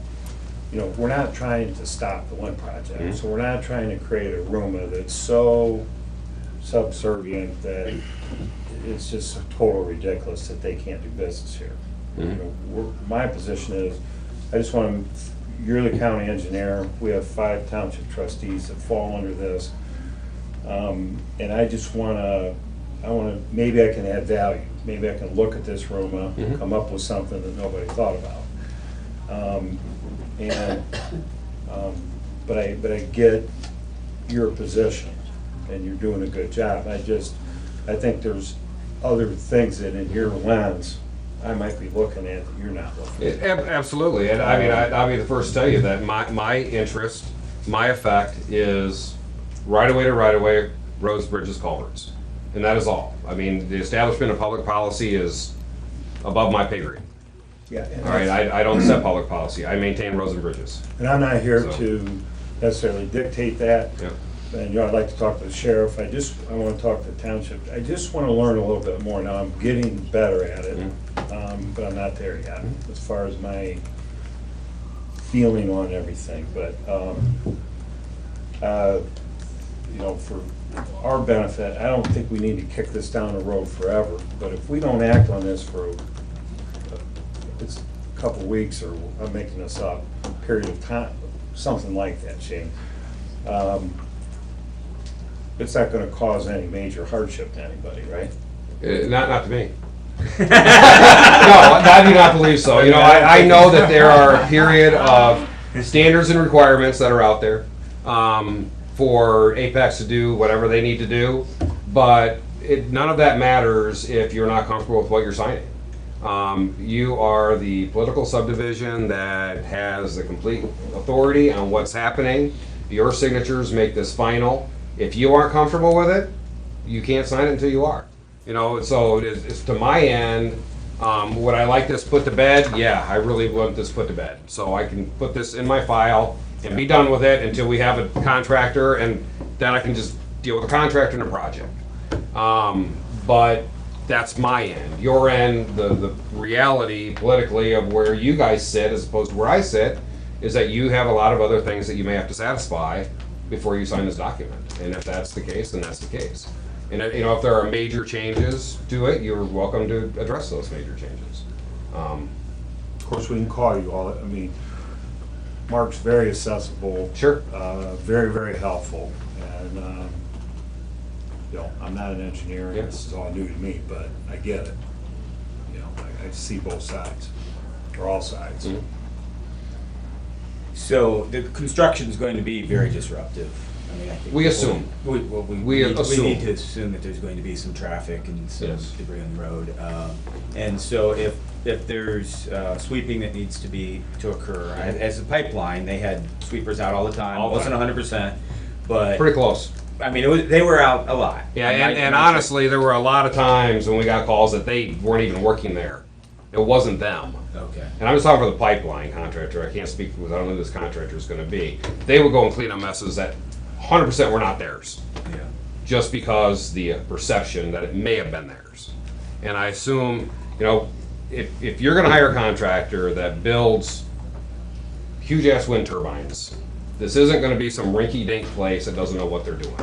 we're not trying to stop the one project, so we're not trying to create a RUMA that's so subservient that it's just total ridiculous that they can't do business here. My position is, I just want you're the county engineer, we have 5 township trustees that fall under this. And I just maybe I can add value. Maybe I can look at this, Roma, come up with something that nobody thought about. But I get your position, and you're doing a good job. I think there's other things that in your lens, I might be looking at that you're not looking at. Absolutely, and I mean, I'll be the first to tell you that my interest, my effect is right away to right away, roads, bridges, culverts. And that is all. I mean, the establishment of public policy is above my pay grade. Yeah. All right, I don't set public policy. I maintain roads and bridges. And I'm not here So. to necessarily dictate that. Yep. And, I'd like to talk to the sheriff. I want to talk to the township. I just want to learn a little bit more. Now, I'm getting better at it, but I'm not there yet as far as my feeling on everything. But, for our benefit, I don't think we need to kick this down the road forever. But if we don't act on this for it's a couple weeks, or I'm making this up, period of time, something like that, Shane, it's not going to cause any major hardship to anybody, right? Not to me. No, I do not believe so. I know that there are a period of standards and requirements that are out there for Apex to do whatever they need to do, but none of that matters if you're not comfortable with what you're signing. You are the political subdivision that has the complete authority on what's happening. Your signatures make this final. If you aren't comfortable with it, you can't sign it until you are. So it's to my end, would I like this put to bed? Yeah, I really want this put to bed. So I can put this in my file and be done with it until we have a contractor, and then I can just deal with the contractor and the project. But that's my end. Your end, the reality politically of where you guys sit as opposed to where I sit, is that you have a lot of other things that you may have to satisfy before you sign this document. And if that's the case, then that's the case. And if there are major changes to it, you're welcome to address those major changes. Of course, we can call you all. I mean, Mark's very accessible. Sure. Very, very helpful. And, I'm not an engineer, and Yeah. this is all new to me, but I get it. I see both sides, or all sides. Mhm. So the construction is going to be very disruptive. I mean, I think We assume. We We need assume. to assume that there's going to be some traffic and some Yes. debris on the road. And so if there's sweeping that needs to occur, as a pipeline, they had sweepers out all the time. All It the wasn't time. 100%, but Pretty close. I mean, they were out a lot. Yeah, and honestly, there were a lot of times when we got calls that they weren't even working there. It wasn't them. Okay. And I'm just talking for the pipeline contractor. I can't speak because I don't know who this contractor is going to be. They would go and clean up messes that 100% were not theirs, Yeah. just because the perception that it may have been theirs. And I assume, if you're going to hire a contractor that builds huge ass wind turbines, this isn't going to be some rinky-dink place that doesn't know what they're doing.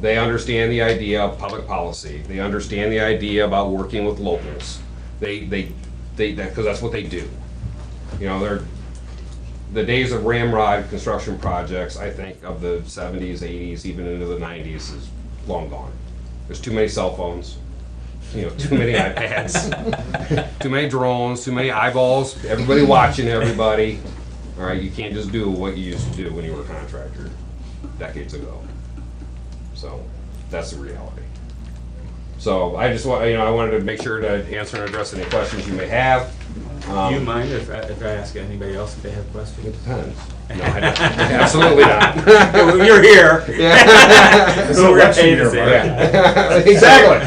They understand the idea of public policy. They understand the idea about working with locals. Because that's what they do. They're the days of ramrod construction projects, I think, of the 70s, 80s, even into the 90s, is long gone. There's too many cell phones, too many iPads, too many drones, too many eyeballs, everybody watching everybody. All right, you can't just do what you used to do when you were a contractor decades ago. So that's the reality. So I just want, I wanted to make sure to answer and address any questions you may have. Do you mind if I ask anybody else if they have It questions? depends. No, I don't. Absolutely not. Well, you're here. Yeah. So we're gonna pay the same. Yeah. Exactly.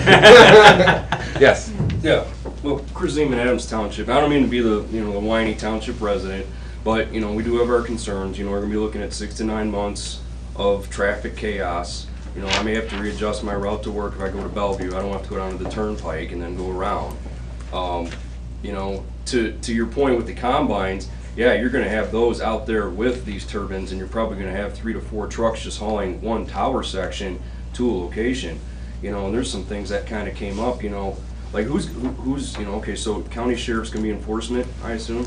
Yes. Yeah, well, Chris Zeman, Adams Township. I don't mean to be the the whiny township resident, but we do have our concerns. We're gonna be looking at 6 to 9 months of traffic chaos. I may have to readjust my route to work if I go to Bellevue. I don't have to go down to the turnpike and then go around. To your point with the combines, yeah, you're gonna have those out there with these turbines, and you're probably gonna have 3 to 4 trucks just hauling one tower section to a location. And there's some things that kind of came up. Like who's okay, so county sheriff's gonna be enforcement, I assume.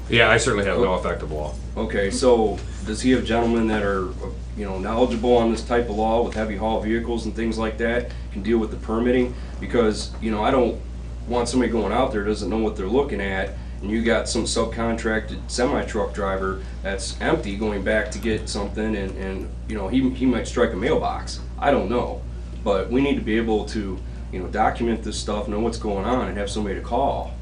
Yeah, I certainly have no effective law. Okay, so does he have gentlemen that are, knowledgeable on this type of law with heavy haul vehicles and things like that, can deal with the permitting? Because, I don't want somebody going out there doesn't know what they're looking at, and you got some subcontracted semi-truck driver that's empty going back to get something, and he might strike a mailbox. I don't know. But we need to be able to, document this stuff, know what's going on, and have somebody to call.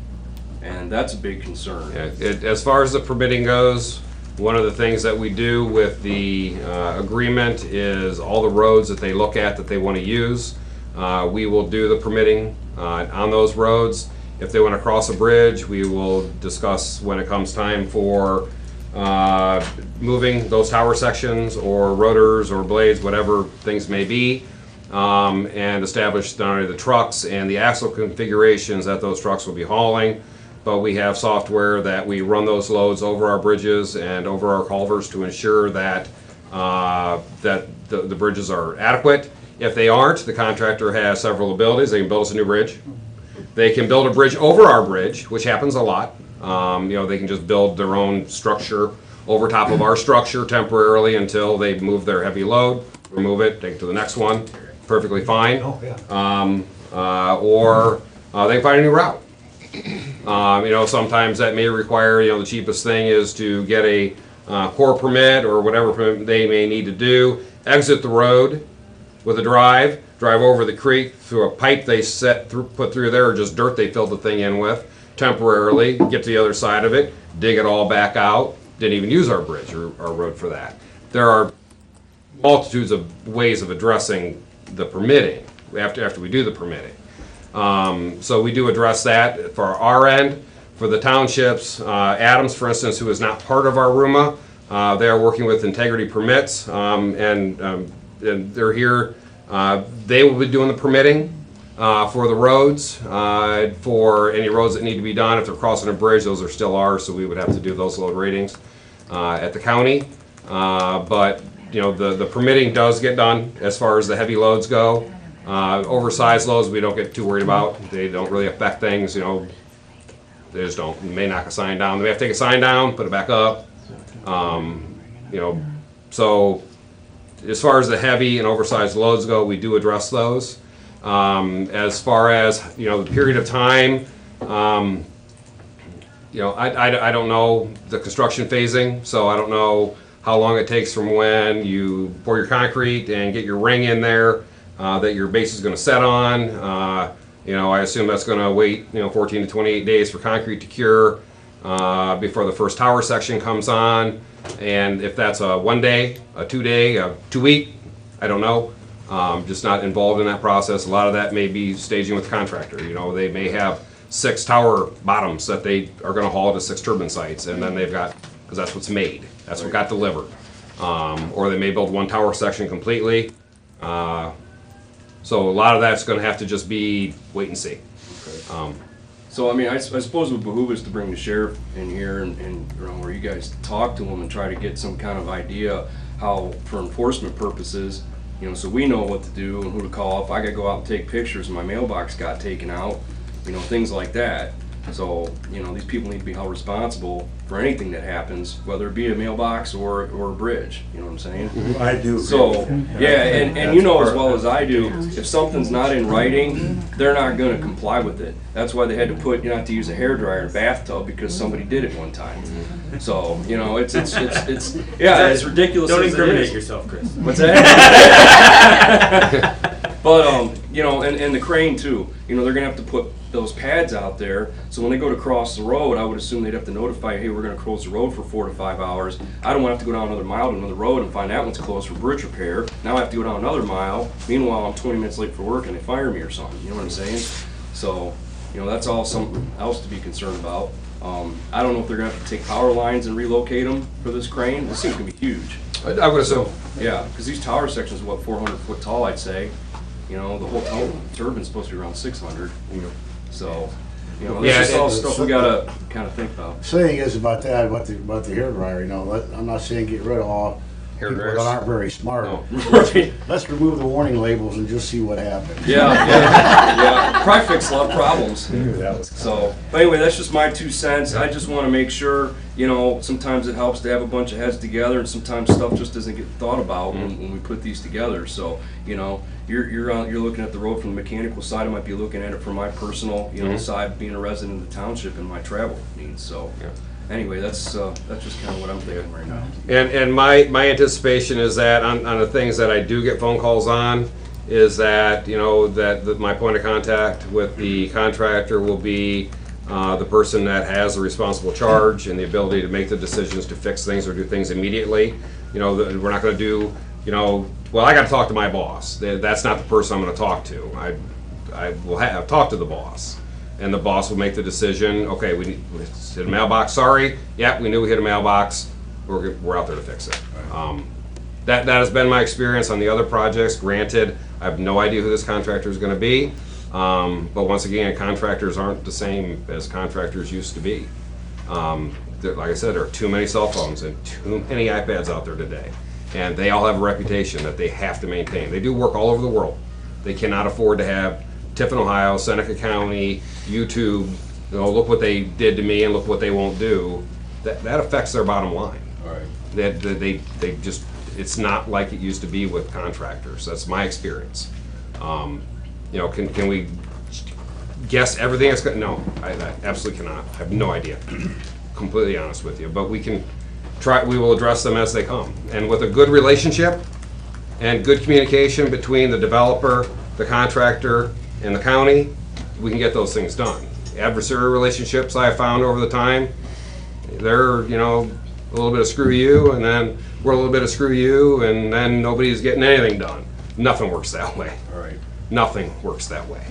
And that's a big concern. As far as the permitting goes, one of the things that we do with the agreement is all the roads that they look at that they want to use, we will do the permitting on those roads. If they want to cross a bridge, we will discuss when it comes time for moving those tower sections or rotors or blades, whatever things may be, and establish not only the trucks and the axle configurations that those trucks will be hauling, but we have software that we run those loads over our bridges and over our culverts to ensure that the bridges are adequate. If they aren't, the contractor has several abilities. They can build us a new bridge. They can build a bridge over our bridge, which happens a lot. They can just build their own structure over top of our structure temporarily until they move their heavy load, remove it, take it to the next one, perfectly fine. Or they can find a new route. Sometimes that may require, the cheapest thing is to get a core permit or whatever permit they may need to do, exit the road with a drive over the creek through a pipe they put through there, or just dirt they filled the thing in with temporarily, get to the other side of it, dig it all back out. Didn't even use our bridge or our road for that. There are multitudes of ways of addressing the permitting after we do the permitting. So we do address that for our end. For the townships, Adams, for instance, who is not part of our RUMA, they are working with Integrity Permits, and they're here. They will be doing the permitting for the roads, for any roads that need to be done. If they're crossing a bridge, those are still ours, so we would have to do those load ratings at the county. But the permitting does get done as far as the heavy loads go. Oversized loads we don't get too worried about. They don't really affect things, they just don't. You may knock a sign down. They may have to take a sign down, put it back up. So as far as the heavy and oversized loads go, we do address those. As far as, the period of time, I don't know the construction phasing, so I don't know how long it takes from when you pour your concrete and get your ring in there that your base is going to set on. I assume that's going to wait, 14 to 28 days for concrete to cure before the first tower section comes on. And if that's a 1 day, a 2 day, a 2 week, I don't know. Just not involved in that process. A lot of that may be staging with the contractor. They may have 6 tower bottoms that they are going to haul to 6 turbine sites, and then they've got, because that's what's made, that's what got delivered. Or they may build 1 tower section completely. So a lot of that's going to have to just be wait and see. So, I suppose it would behoove us to bring the sheriff in here and where you guys talk to him and try to get some kind of idea how, for enforcement purposes, so we know what to do and who to call. If I gotta go out and take pictures and my mailbox got taken out, things like that. So, these people need to be held responsible for anything that happens, whether it be a mailbox or a bridge, you know what I'm saying? I do. So, yeah, and as well as I do, if something's not in writing, they're not gonna comply with it. That's why they had to put, not to use a hairdryer in a bathtub, because somebody did it one time. So, it's yeah, as ridiculous Don't as it incriminate is. yourself, Chris. What's that? But, and the crane too, they're gonna have to put those pads out there, so when they go to cross the road, I would assume they'd have to notify, hey, we're gonna close the road for 4 to 5 hours. I don't wanna have to go down another mile to another road and find that one's closed for bridge repair. Now I have to go down another mile, meanwhile I'm 20 minutes late for work and they fire me or something, you know what I'm saying? So, that's all something else to be concerned about. I don't know if they're gonna have to take power lines and relocate them for this crane. This thing's gonna be huge. I would assume. Yeah, because these tower sections are, 400 foot tall, I'd say. The whole turbine's supposed to be around 600. So, this is all stuff we gotta kind of think about. Saying is about that, about the hairdryer, I'm not saying get rid of People that hairdressers. aren't very smart. No. Let's remove the warning labels and just see what happens. Yeah. Probably fix a lot of problems. I knew that was coming. So, but anyway, that's just my 2 cents. I just want to make sure, sometimes it helps to have a bunch of heads together, and sometimes stuff just doesn't get thought about when we put these together. So, you're looking at the road from the mechanical side. I might be looking at it from my personal, side, being a resident of the township and my travel needs. So, anyway, that's just kind of what I'm thinking right now. And my anticipation is that on the things that I do get phone calls on, is that, that my point of contact with the contractor will be the person that has the responsible charge and the ability to make the decisions to fix things or do things immediately. We're not gonna do, well, I gotta talk to my boss. That's not the person I'm gonna talk to. I will talk to the boss. And the boss will make the decision, okay, we hit a mailbox, sorry, yeah, we knew we hit a mailbox, we're out there to fix it. That has been my experience on the other projects. Granted, I have no idea who this contractor is gonna be, but once again, contractors aren't the same as contractors used to be. Like I said, there are too many cell phones and too many iPads out there today, and they all have a reputation that they have to maintain. They do work all over the world. They cannot afford to have Tiffin, Ohio, Seneca County, YouTube, look what they did to me and look what they won't do. That affects their bottom line. All right. They just, it's not like it used to be with contractors. That's my experience. Can we guess everything that's going? No, I absolutely cannot. I have no idea. Completely honest with you, but we can try. We will address them as they come, and with a good relationship and good communication between the developer, the contractor, and the county, we can get those things done. Adversarial relationships I have found over the time, they're, a little bit of screw you, and then we're a little bit of screw you, and then nobody's getting anything done. Nothing works that way. All right. Nothing works that way.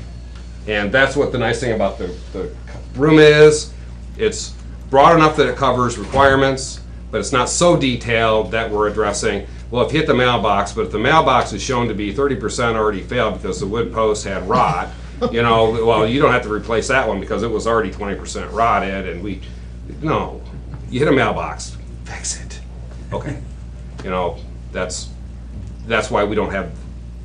And that's what the nice thing about the room is. It's broad enough that it covers requirements, but it's not so detailed that we're addressing, well, if you hit the mailbox, but if the mailbox is shown to be 30% already failed because the wood post had rot, well, you don't have to replace that one because it was already 20% rotted, and no, you hit a mailbox, fix it. Okay. That's why we don't have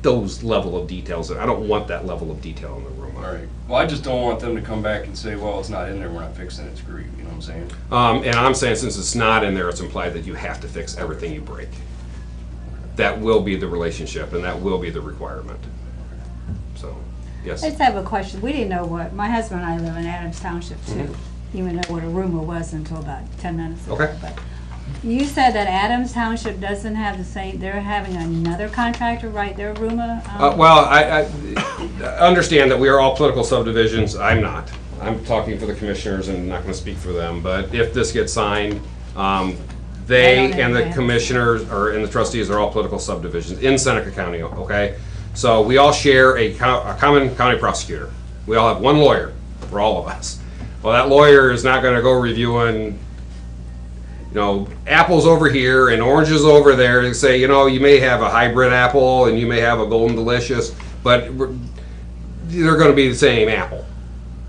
those level of details. I don't want that level of detail in the room. All right. Well, I just don't want them to come back and say, well, it's not in there, we're not fixing it, screw you, you know what I'm saying? And I'm saying since it's not in there, it's implied that you have to fix everything you break. That will be the relationship, and that will be the requirement. So, yes. I just have a question. We didn't know what, my husband and I live in Adams Township too. You didn't know what a rumor was until about 10 minutes ago. Okay. But you said that Adams Township doesn't have the same, they're having another contractor write their rumor? Well, I understand that we are all political subdivisions. I'm not. I'm talking for the commissioners and not going to speak for them. But if this gets signed, they and the commissioners and the trustees are all political subdivisions in Seneca County, okay? So we all share a common county prosecutor. We all have one lawyer for all of us. Well, that lawyer is not going to go reviewing, apples over here and oranges over there and say, you may have a hybrid apple and you may have a Golden Delicious, but they're going to be the same apple.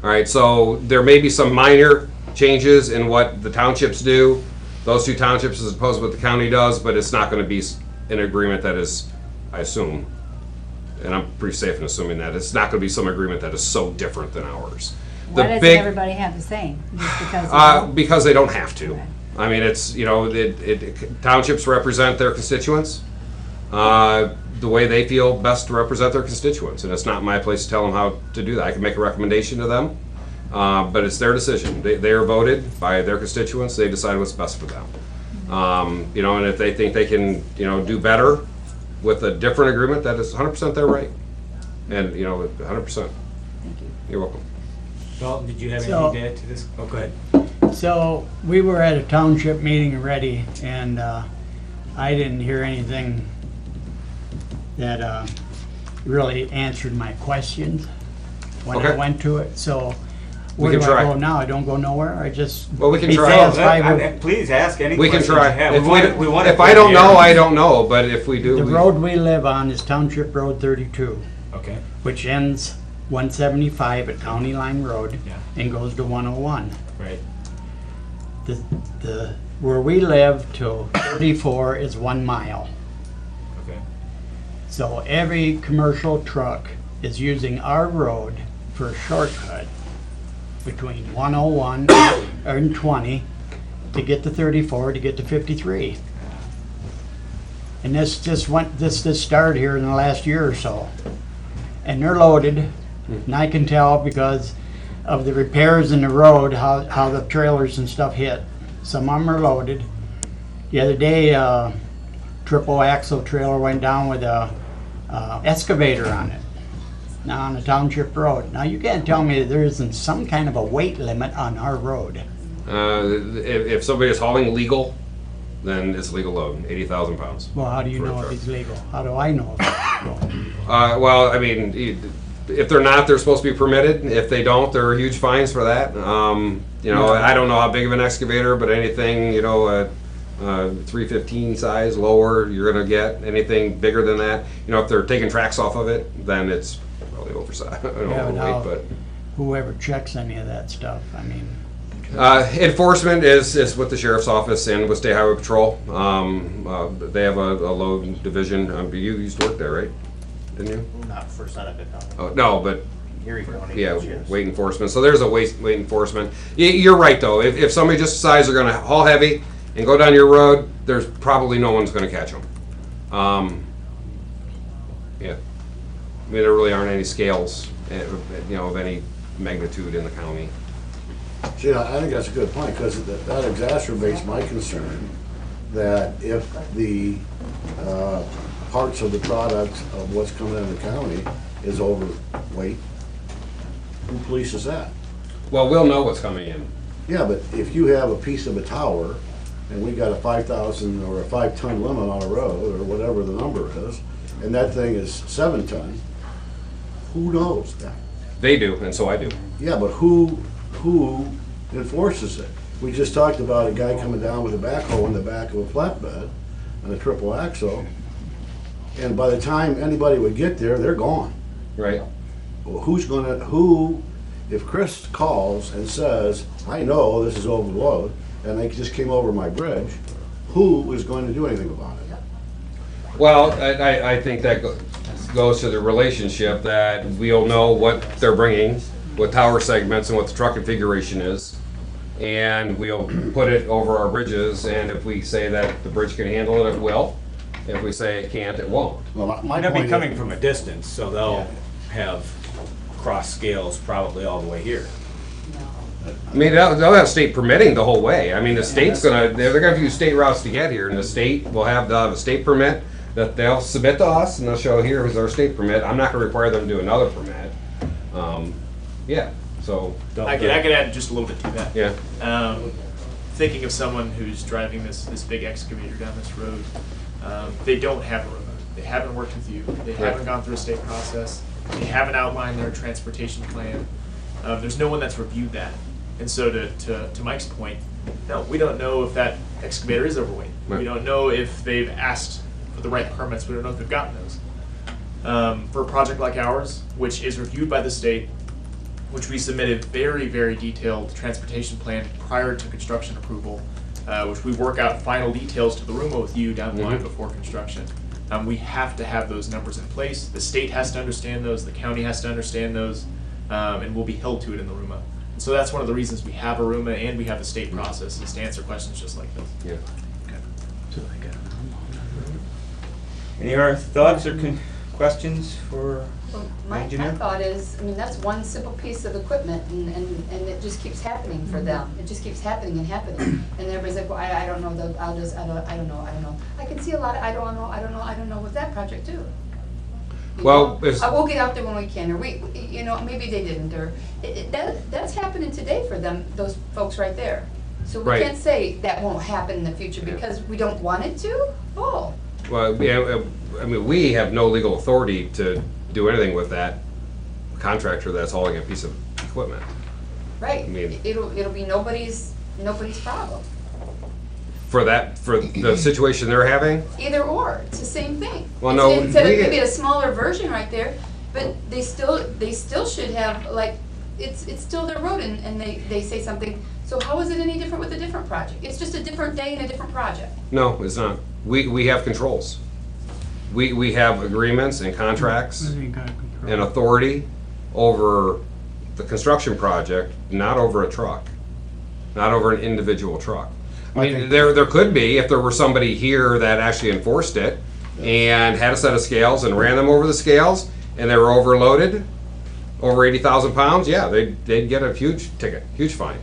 All right, so there may be some minor changes in what the townships do, those two townships as opposed to what the county does, but it's not going to be an agreement that is, I assume, and I'm pretty safe in assuming that, it's not going to be some agreement that is so different than ours. Why doesn't everybody have the same? Just because because they don't have to. I mean, it's, townships represent their constituents the way they feel best to represent their constituents, and it's not my place to tell them how to do that. I can make a recommendation to them, but it's their decision. They are voted by their constituents. They decide what's best for them. And if they think they can, do better with a different agreement, that is 100% their right. And, 100%. Thank you. You're welcome. Dalton, did you have So- anything to add to this? Oh, go ahead. So, we were at a township meeting already, and I didn't hear anything that really answered my questions when I Okay. went to it, so We where can do try. I go now? I don't go nowhere? I just Well, we can be try. satisfied with Please ask any We can questions try. you have. If We want if I don't know, I don't know, but if we do, the we- road we live on is Township Road 32, Okay. which ends 175 at County Line Road Yeah. and goes to 101. Right. The where we live to 34 is 1 mile. Okay. So every commercial truck is using our road for a shortcut between 101 and 20 to get to 34 to get to 53. And this started here in the last year or so. And they're loaded, and I can tell because of the repairs in the road, how the trailers and stuff hit. Some of them are loaded. The other day, triple axle trailer went down with a excavator on it, now on a township road. Now you can't tell me that there isn't some kind of a weight limit on our road. If somebody is hauling legal, then it's legal load, 80,000 pounds. Well, how do you For a know if truck. it's legal? How do I know if it's legal? Well, I mean, if they're not, they're supposed to be permitted. If they don't, there are huge fines for that. You know, I don't know how big of an excavator, but anything, you know, 315 size, lower, you're gonna get. Anything bigger than that, you know, if they're taking tracks off of it, then it's probably oversized, Yeah, but overweight, now, but. whoever checks any of that stuff, I mean, Enforcement is with the sheriff's office and with State Highway Patrol. They have a load division. You used to work there, right? Didn't you? Not for Seneca County. Oh, no, but Erie County. yeah, yes. weight enforcement. So there's a weight enforcement. You're right though. If somebody just decides they're going to haul heavy and go down your road, there's probably no one's going to catch them. Yeah, I mean there really aren't any scales, you know, of any magnitude in the county. See, I think that's a good point, because that exacerbates my concern that if the parts of the product of what's coming in the county is overweight, who polices that? Well, we'll know what's coming in. Yeah, but if you have a piece of a tower, and we got a 5,000 or a 5-ton limit on a road, or whatever the number is, and that thing is 7 ton, who knows that? They do, and so I do. Yeah, but who enforces it? We just talked about a guy coming down with a backhoe in the back of a flatbed and a triple axle, and by the time anybody would get there, they're gone. Right. Well, if Chris calls and says, I know this is overload, and they just came over my bridge, who is going to do anything about it? Well, I think that goes to the relationship that we'll know what they're bringing, what tower segments and what the truck configuration is, and we'll put it over our bridges, and if we say that the bridge can handle it, it will. If we say it can't, it won't. Well, my They'll be point coming is, from a distance, so they'll have cross scales probably all the way here. I mean, they'll have state permitting the whole way. I mean, the state's they're gonna use state routes to get here, and the state will have a state permit that they'll submit to us, and they'll show here is our state permit. I'm not gonna require them to do another permit. Yeah, so. I could add just a little bit to that. Yeah. Thinking of someone who's driving this big excavator down this road, they don't have a road. They haven't worked with you. They haven't gone through a state process. They haven't outlined their transportation plan. There's no one that's reviewed that. And so to Mike's point, no, we don't know if that excavator is overweight. Right. We don't know if they've asked for the right permits. We don't know if they've gotten those. For a project like ours, which is reviewed by the state, which we submitted very, very detailed transportation plan prior to construction approval, which we work out final details to the RUMA with you down the line before construction. We have to have those numbers in place. The state has to understand those, the county has to understand those, and we'll be held to it in the RUMA. And so that's one of the reasons we have a RUMA and we have the state process, is to answer questions just like this. Yeah. Any other thoughts or questions for My engineer? thought is, I mean, that's one simple piece of equipment, and it just keeps happening for them. It just keeps happening and happening. And everybody's like, well, I don't know, I don't know. I can see a lot of, I don't know with that project too. You Well, know? it's- We'll get out there when we can, or you know, maybe they didn't, or, that's happening today for them, those folks right there. So we Right. can't say that won't happen in the future because we don't want it to? Oh. Well, yeah, I mean, we have no legal authority to do anything with that contractor that's hauling a piece of equipment. Right, I mean- it'll be nobody's problem. For the situation they're having, Either or, it's the same thing. Well, no, It's we- maybe a smaller version right there, but they still should have, like, it's still their road, and they say something So how is it any different with a different project? It's just a different day and a different project. No, it's not. We have controls. We have agreements and contracts and authority over the construction project, not over a truck, not over an individual truck. I mean, there could be, if there were somebody here that actually enforced it and had a set of scales and ran them over the scales and they were overloaded, over 80,000 pounds, yeah, they'd get a huge ticket, huge fine.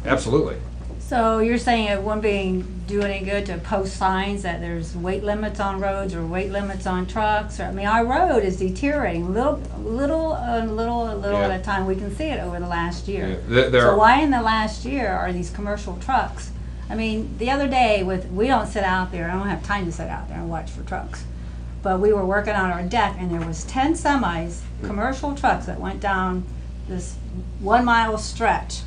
Absolutely. So you're saying it wouldn't do any good to post signs that there's weight limits on roads or weight limits on trucks? Or, I mean, our road is deteriorating little at a time. We can see it over the last year. Yeah. So why in the last year are these commercial trucks? I mean, the other day we don't sit out there. I don't have time to sit out there and watch for trucks. But we were working on our deck and there was 10 semis, commercial trucks that went down this 1 mile stretch.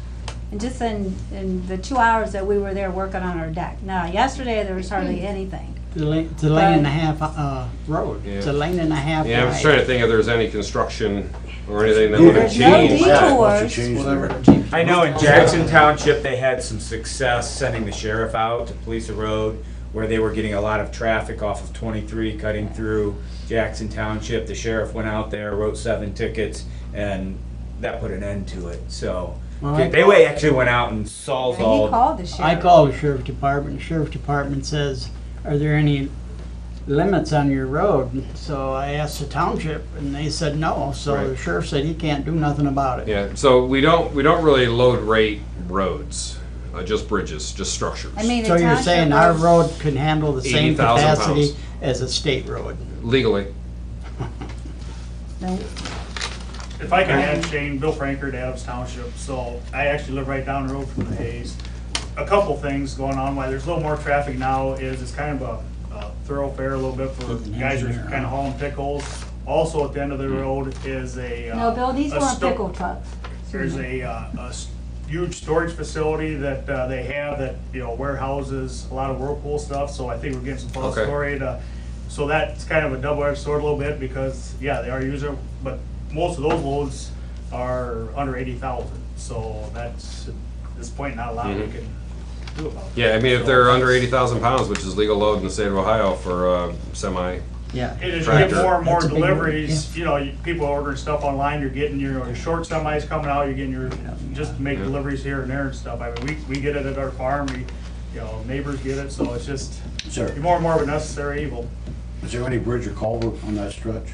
And just in the 2 hours that we were there working on our deck. Now, yesterday there was hardly anything. It's a lane and a half road. It's a lane and a half Yeah, I'm just wide. trying to think if there's any construction or anything that would have There's no changed. detours. I know in Jackson Township, they had some success sending the sheriff out to police a road where they were getting a lot of traffic off of 23 cutting through Jackson Township. The sheriff went out there, wrote 7 tickets, and that put an end to it. So Well, they actually went out and solved He all. called the sheriff. I called the sheriff department. The sheriff department says, are there any limits on your road? So I asked the township and they said no. So Right. the sheriff said he can't do nothing about it. Yeah, so we don't really load rate roads, just bridges, just structures. I mean, So the you're township saying our roads- road can handle the same 80,000 capacity pounds. as a state road? Legally. No. If I can add, Shane, Bill Frankert, Adams Township, so I actually live right down the road from the Hayes. A couple things going on, why there's a little more traffic now is it's kind of a thoroughfare a little bit for guys who are kind of hauling pickles. Also at the end of the road is a. No, Bill, these a weren't sto- pickle trucks. There's huge storage facility that they have that, warehouses a lot of Whirlpool stuff, so I think we're getting some false Okay. story to, so that's kind of a double-edged sword a little bit because, yeah, they are user, but most of those loads are under 80,000, so that's, at this point, not a lot we can do about it. Yeah, I mean, if So they're under that's- 80,000 pounds, which is legal load in the state of Ohio for a semi. Yeah. And as you get Tractor. more and more That's a big road, deliveries, people are ordering stuff online, you're getting your short semis coming out, you're getting your, just to make Yeah. deliveries here and there and stuff. I mean, we get it at our farm, neighbors get it, so it's just, Sir, more and more of a necessary evil. is there any bridge or culvert on that stretch?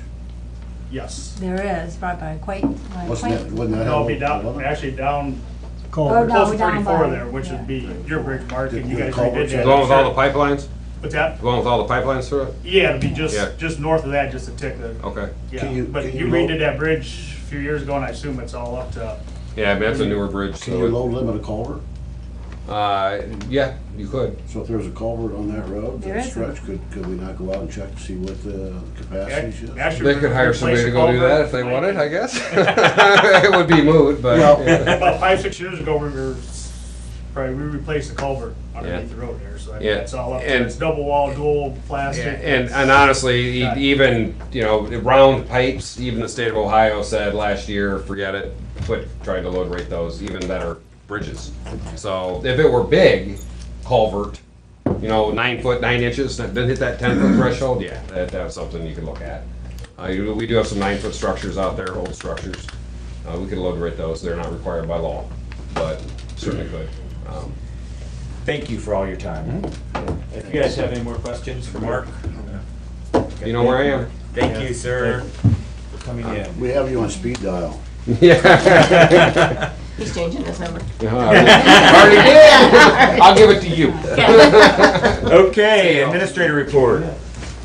Yes. There is, right by Quaint. Wouldn't that No, have it'll be a down, limit? actually down, Oh, Culvert. no, close to we're down 34 by- there, which would be your bridge, Mark, and you The guys culverts, redid The that. one with all the pipelines? What's that? The one with all the pipelines through it? Yeah, it'd be Yeah. just north of that, just a tick, Okay. yeah. Can you- But can you you load- redid that bridge a few years ago, and I assume it's all up to, Yeah, I mean, that's a newer bridge, Can you so. load limit a culvert? Yeah, you could. So if there's a culvert on that road, There that is. stretch, could we not go out and check to see what the capacity is? actually. They could hire somebody to go do that if they wanted, I guess. guess. It would be moot, but. Well- yeah. About 5-6 years ago, we replaced the culvert underneath the road there, so I mean, Yeah. it's all up And- there. It's double wall, dual plastic. And honestly, even, round pipes, even the state of Ohio said last year, forget it, quit trying to load rate those, even better bridges. So if it were big culvert, 9 foot, 9 inches, that didn't hit that 10 foot threshold, yeah, that's something you can look at. We do have some 9 foot structures out there, old structures. We could load rate those, they're not required by law, but certainly could. Thank you for all your time. If you guys have any more questions for Mark? You know where I am. Thank you, sir, for coming in. We have you on speed dial. Yeah. He's changing his number. Already did. I'll give it to you. Okay, administrator report.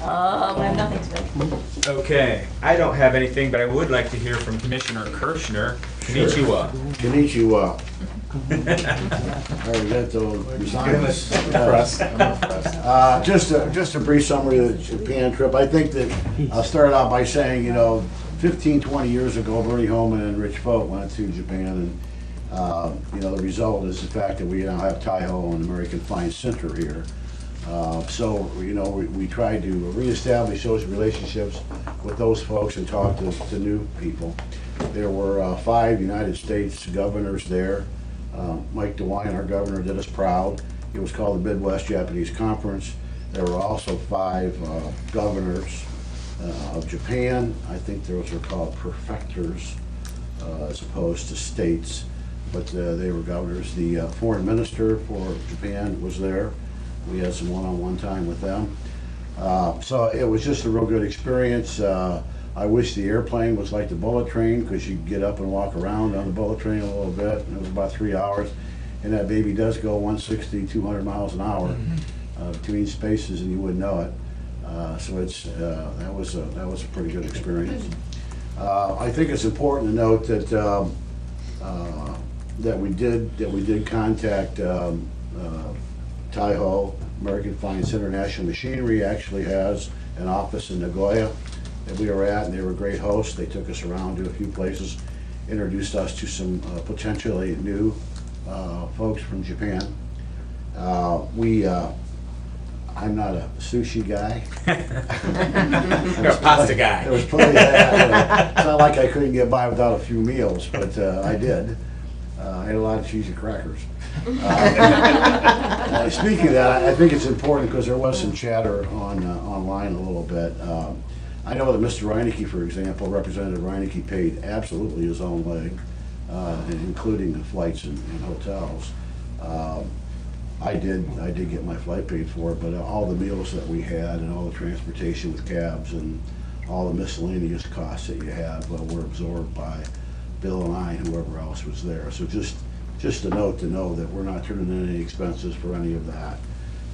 I have nothing today. Okay, I don't have anything, but I would like to hear from Commissioner Kirschner. Konnichiwa. Konnichiwa. Arigato gozaimasu. Just a brief summary of the Japan trip. I think that I'll start out by saying, 15, 20 years ago, Bernie Holman and Rich Folk went to Japan, and the result is the fact that we now have Taiho and American Fine Center here. So, we tried to reestablish those relationships with those folks and talk to new people. There were 5 United States governors there. Mike DeWine, our governor, did us proud. It was called the Midwest Japanese Conference. There were also 5 governors of Japan. I think those were called prefectors as opposed to states, but they were governors. The foreign minister for Japan was there. We had some one-on-one time with them. So it was just a real good experience. I wish the airplane was like the bullet train, because you get up and walk around on the bullet train a little bit. And it was about 3 hours, and that baby does go 160, 200 miles an hour between spaces, and you wouldn't know it. So it's that was a pretty good experience. I think it's important to note that that we did contact Taiho. American Finance International Machinery actually has an office in Nagoya that we were at, and they were great hosts. They took us around to a few places, introduced us to some potentially new folks from Japan. I'm not a sushi guy. You're a pasta guy. There was plenty of that. It's not like I couldn't get by without a few meals, but I did. I had a lot of cheese and crackers. Speaking of that, I think it's important because there was some chatter online a little bit. I know that Mr. Reineke, for example, Representative Reineke paid absolutely his own leg, including the flights and hotels. I did get my flight paid for, but all the meals that we had and all the transportation with cabs and all the miscellaneous costs that you have were absorbed by Bill and I and whoever else was there. So just a note to know that we're not turning in any expenses for any of that.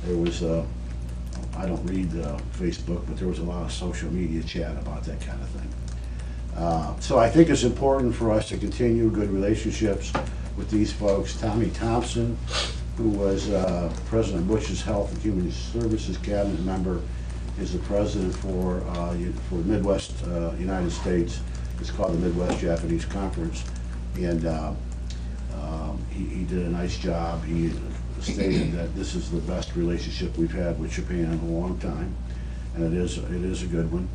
There was, I don't read Facebook, but there was a lot of social media chat about that kind of thing. So I think it's important for us to continue good relationships with these folks. Tommy Thompson, who was President Bush's Health and Human Services Cabinet member, is the president for Midwest United States. It's called the Midwest Japanese Conference, and he did a nice job. He stated that this is the best relationship we've had with Japan in a long time, and it is a good one.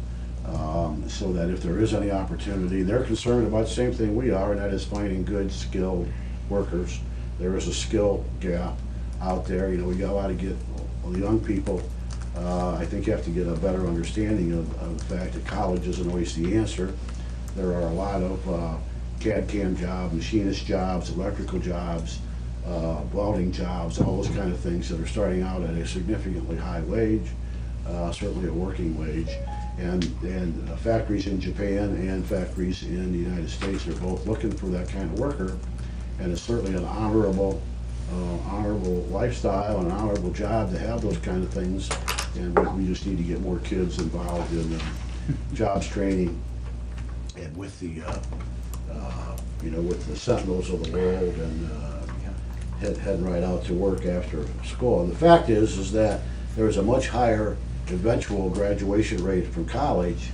So that if there is any opportunity, they're concerned about the same thing we are, and that is finding good, skilled workers. There is a skill gap out there. You know, we got a lot of young people. I think you have to get a better understanding of the fact that college isn't always the answer. There are a lot of CAD/CAM jobs, machinist jobs, electrical jobs, welding jobs, all those kind of things that are starting out at a significantly high wage, certainly a working wage. And factories in Japan and factories in the United States are both looking for that kind of worker. And it's certainly an honorable lifestyle, an honorable job to have those kind of things. And we just need to get more kids involved in jobs training and with the with the Sentinels of the world and heading right out to work after school. And the fact is that there's a much higher eventual graduation rate from college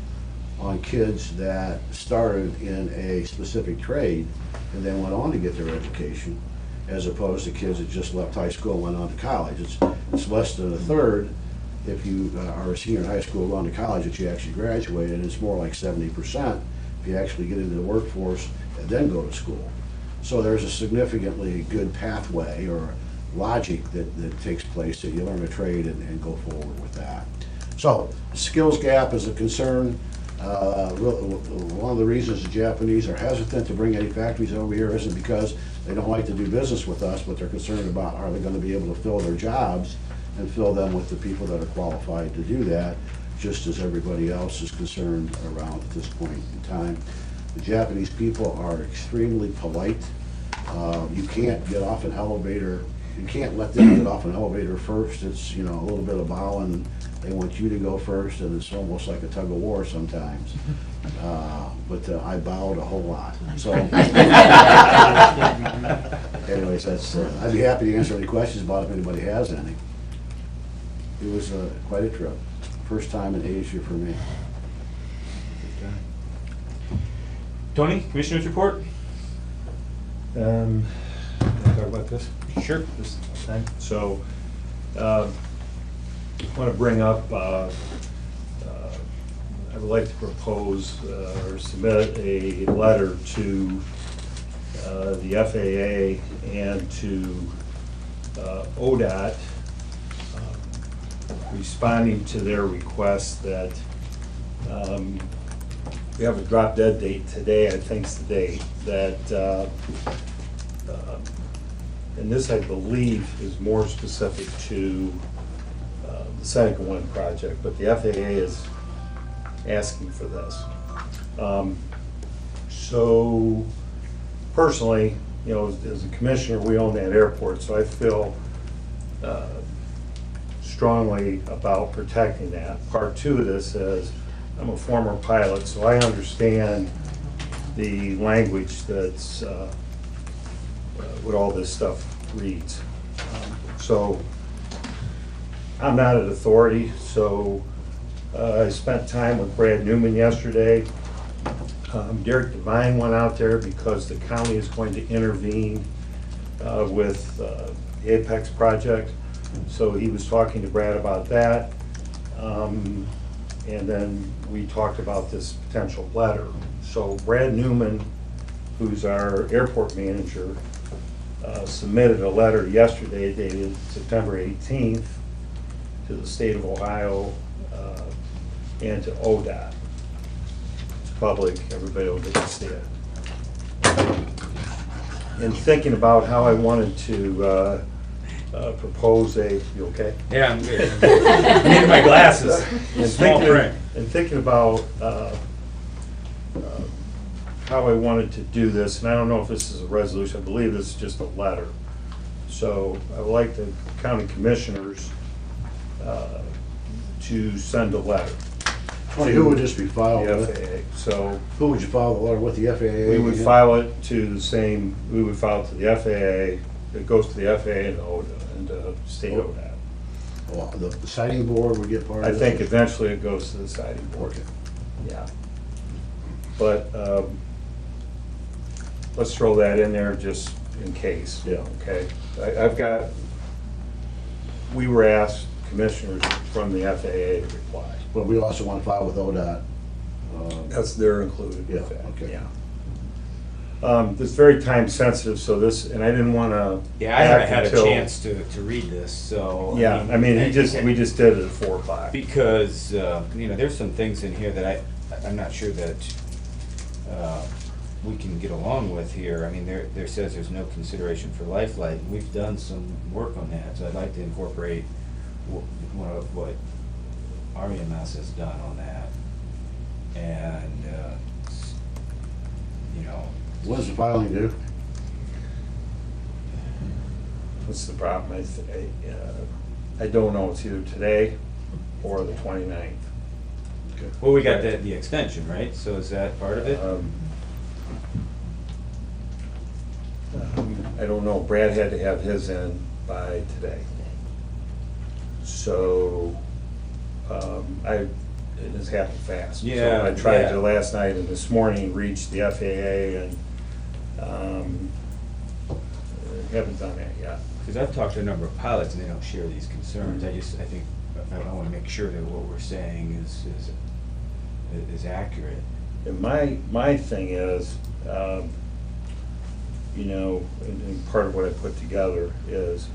on kids that started in a specific trade and then went on to get their education, as opposed to kids that just left high school and went on to college. It's less than a third if you are a senior in high school going to college that you actually graduated, and it's more like 70% if you actually get into the workforce and then go to school. So there's a significantly good pathway or logic that takes place that you learn a trade and go forward with that. So skills gap is a concern. One of the reasons the Japanese are hesitant to bring any factories over here isn't because they don't like to do business with us, but they're concerned about are they going to be able to fill their jobs and fill them with the people that are qualified to do that, just as everybody else is concerned around at this point in time. The Japanese people are extremely polite. You can't get off an elevator. You can't let them get off an elevator first. It's, a little bit of bowing. They want you to go first, and it's almost like a tug of war sometimes. But I bowed a whole lot. So, anyways, I'd be happy to answer any questions about it if anybody has any. It was quite a trip. First time in Asia for me. Tony, Commissioner's report? Can I talk about this? Sure. This time? So, I want to bring up, I would like to propose or submit a letter to the FAA and to ODOT, responding to their request that we have a drop dead date today, I think's the date, that, and this I believe is more specific to the Seneca One project, but the FAA is asking for this. So personally, you know, as a commissioner, we own that airport, so I feel strongly about protecting that. Part two of this is, I'm a former pilot, so I understand the language that's what all this stuff reads. So I'm not an authority, so I spent time with Brad Newman yesterday. Derek Devine went out there because the county is going to intervene with the Apex project. So he was talking to Brad about that. And then we talked about this potential letter. So Brad Newman, who's our airport manager, submitted a letter yesterday dated September 18th to the state of Ohio and to ODOT. It's public, everybody will get to see it. In thinking about how I wanted to propose a, you okay? Yeah, I'm good. I need my glasses. Small print. And thinking about how I wanted to do this, and I don't know if this is a resolution, I believe this is just a letter. So I would like the county commissioners to send a letter. Tony, who would this be filed The with? FAA. So Who would you file the letter with, the FAA? we would again? file it to the same, we would file it to the FAA, it goes to the FAA and ODOT, and state ODOT. Well, the sighting board would get part I of this? think eventually it goes to the siting board. Okay. Yeah. But let's throw that in there just in case. Yeah. Okay. I've got, we were asked, commissioners from the FAA to reply. But we also want to file with ODOT. That's, they're included. Yeah, with that. okay. Yeah. This is very time sensitive, so this, and I didn't want to. Yeah, I haven't had a chance to read this, so. Yeah, I mean, we just did it at 4 o'clock. Because, you know, there's some things in here that I'm not sure that we can get along with here. I mean, there says there's no consideration for lifeline. We've done some work on that, so I'd like to incorporate what REMS has done on that. And, you know. What does the filing do? What's the problem? I don't know, it's either today or the 29th. Okay. Well, we got the extension, right? So is that part of it? I don't know, Brad had to have his in by today. So, it has happened fast. Yeah, So I tried yeah. to last night and this morning reach the FAA and, haven't done that yet. Because I've talked to a number of pilots and they don't share these concerns. I think I want to make sure that what we're saying is accurate. And my thing is, you know, and part of what I put together is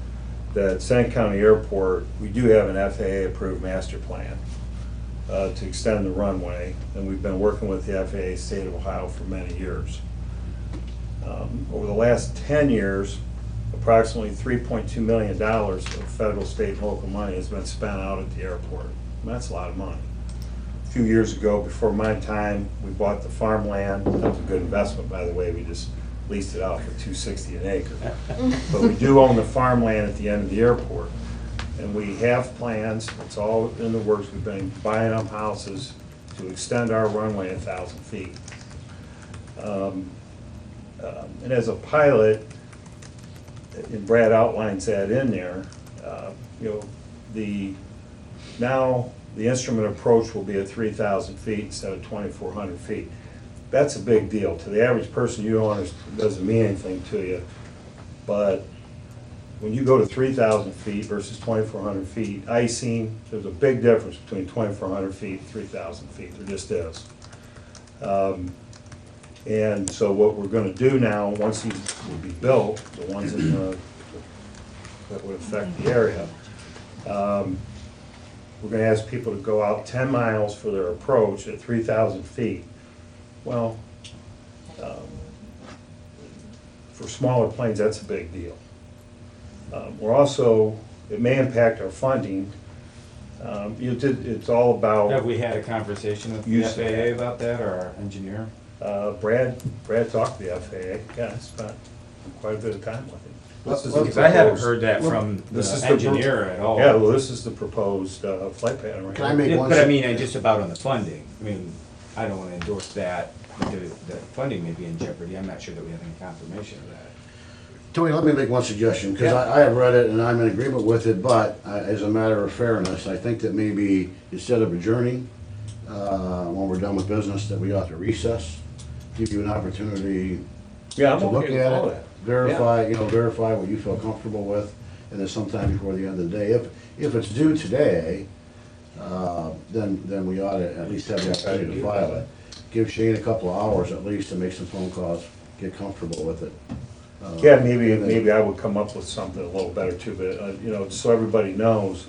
that Seneca County Airport, we do have an FAA-approved master plan to extend the runway, and we've been working with the FAA State of Ohio for many years. Over the last 10 years, approximately $3.2 million of federal, state, and local money has been spent out at the airport. And that's a lot of money. A few years ago, before my time, we bought the farmland. That was a good investment, by the way. We just leased it out for $260 an acre. But we do own the farmland at the end of the airport. And we have plans, it's all in the works. We've been buying up houses to extend our runway 1,000 feet. And as a pilot, and Brad outlines that in there, you know, now the instrument approach will be at 3,000 feet instead of 2,400 feet. That's a big deal. To the average person, you don't understand, it doesn't mean anything to you. But when you go to 3,000 feet versus 2,400 feet, icing, there's a big difference between 2,400 feet and 3,000 feet. There just is. And so what we're gonna do now, once these will be built, the ones in the, that would affect the area, we're gonna ask people to go out 10 miles for their approach at 3,000 feet. Well, for smaller planes, that's a big deal. We're also, it may impact our funding. It's all about. Have we had a conversation with the Use- FAA about that, or our engineer? Brad talked to the FAA, yeah, I spent quite a bit of time with him. This is the Because I haven't proposed- heard that from the This is engineer at all. Yeah, well, this is the proposed flight pattern right Can I here. make Yeah, one? but I sug- mean, just about on the funding. I mean, I don't want to endorse that, but the funding may be in jeopardy. I'm not sure that we have any confirmation of that. Tony, let me make one suggestion, because I have read it and I'm in agreement with it, but as a matter of fairness, I think that maybe instead of adjourning, when we're done with business, that we ought to recess, give you an opportunity Yeah, I'm to look okay with all at it, that. verify what you feel comfortable with, and then sometime before the end of the day, if it's due today, then we ought to at least have the opportunity to file it. Give Shane a couple of hours at least to make some phone calls, get comfortable with it. Yeah, maybe I would come up with something a little better too, but, so everybody knows,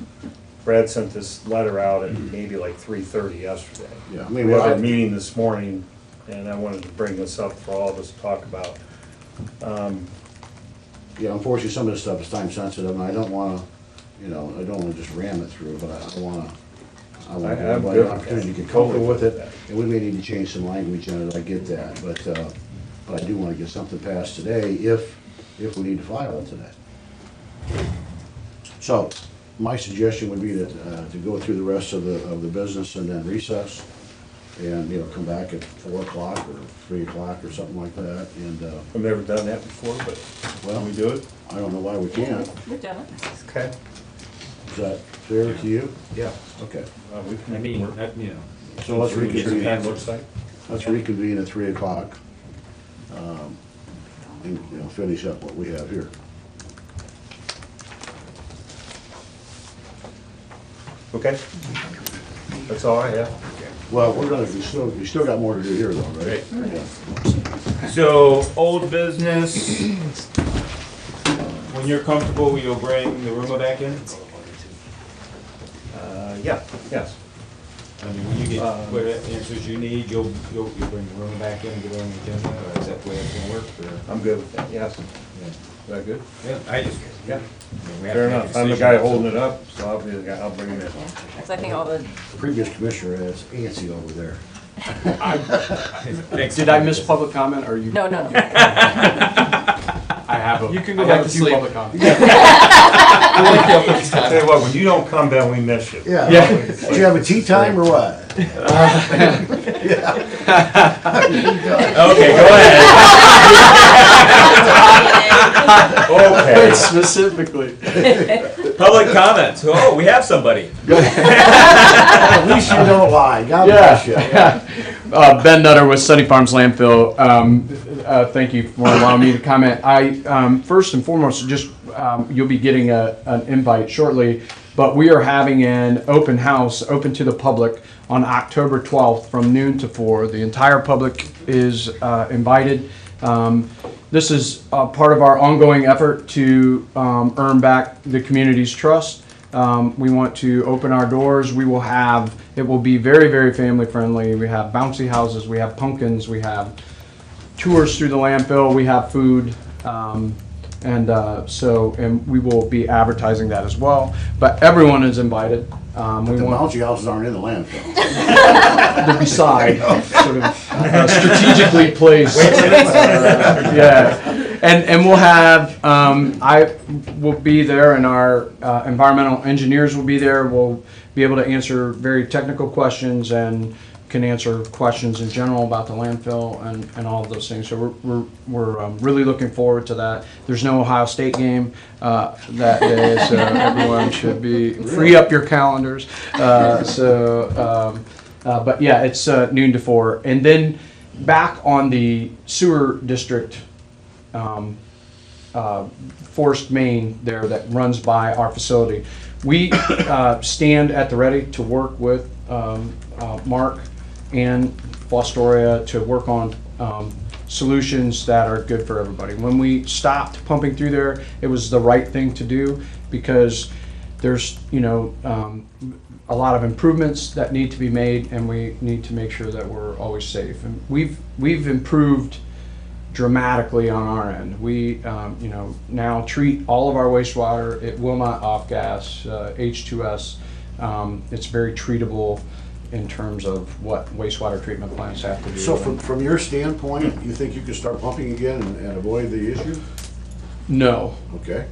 Brad sent this letter out at maybe like 3:30 yesterday. Yeah, I mean, We had what a I- meeting this morning, and I wanted to bring this up for all of us to talk about. Yeah, unfortunately, some of this stuff is time sensitive, and I don't wanna, I don't wanna just ram it through, but I wanna give I'm everybody good an with opportunity to that. get comfortable with it, and we may need to change some language in it, I get that, but I do wanna get something passed today if we need to file it today. So, my suggestion would be that, to go through the rest of the business and then recess, and, come back at 4 o'clock or 3 o'clock or something like that, and, I've never done that before, but well, can we do it? I don't know why we can't. We've done it. Okay. Is that fair to you? Yeah. Okay. We can I mean, work. So let's Get some reconvene, time, looks like. let's reconvene at 3 o'clock. And, finish up what we have here. Okay. That's all I have. Well, we still got more to do here though, right? Yeah. So, old business, when you're comfortable, you'll bring the Roomba back in? Yeah, yes. I mean, when you get what answers you need, you'll bring the Roomba back in and get it on the agenda, or is that the way it's gonna work, or? I'm good with that, yes. Yeah. Is that good? Yeah, I just. Yeah. I mean, we have Fair to make a enough. I'm the decision. guy holding it up, so I'll be the guy, I'll bring it in. Because I think all the, The previous commissioner is antsy over there. Thanks. Did I miss public comment, or you? no. I have a. You can go I back have a to few sleep. public comments. I'll tell you what, when you don't come, Ben, we miss you. Yeah. Yeah. Did you have a tea time or what? Okay, go ahead. Okay. Specifically. Public comments. Oh, we have somebody. At least you don't lie. God bless you. Ben Nutter with Sunny Farms Landfill. Thank you for allowing me to comment. First and foremost, you'll be getting an invite shortly, but we are having an open house, open to the public, on October 12th from noon to 4. The entire public is invited. This is part of our ongoing effort to earn back the community's trust. We want to open our doors. It will be very, very family friendly. We have bouncy houses, we have pumpkins, we have tours through the landfill, we have food. And we will be advertising that as well. But everyone is invited. The bouncy houses aren't in the landfill. They're beside, sort of strategically placed. Yeah. And we'll have, I will be there, and our environmental engineers will be there. We'll be able to answer very technical questions and can answer questions in general about the landfill and all of those things. So we're really looking forward to that. There's no Ohio State game that day, so everyone should be free up your calendars. But yeah, it's noon to 4, and then back on the sewer district. Forced main there that runs by our facility. We stand at the ready to work with Mark and Fostoria to work on solutions that are good for everybody. When we stopped pumping through there, it was the right thing to do because there's, a lot of improvements that need to be made, and we need to make sure that we're always safe. And we've improved dramatically on our end. We, now treat all of our wastewater. It will not off-gas, H2S. It's very treatable in terms of what wastewater treatment plants have to do. So from your standpoint, you think you can start pumping again and avoid the issue? No. Okay.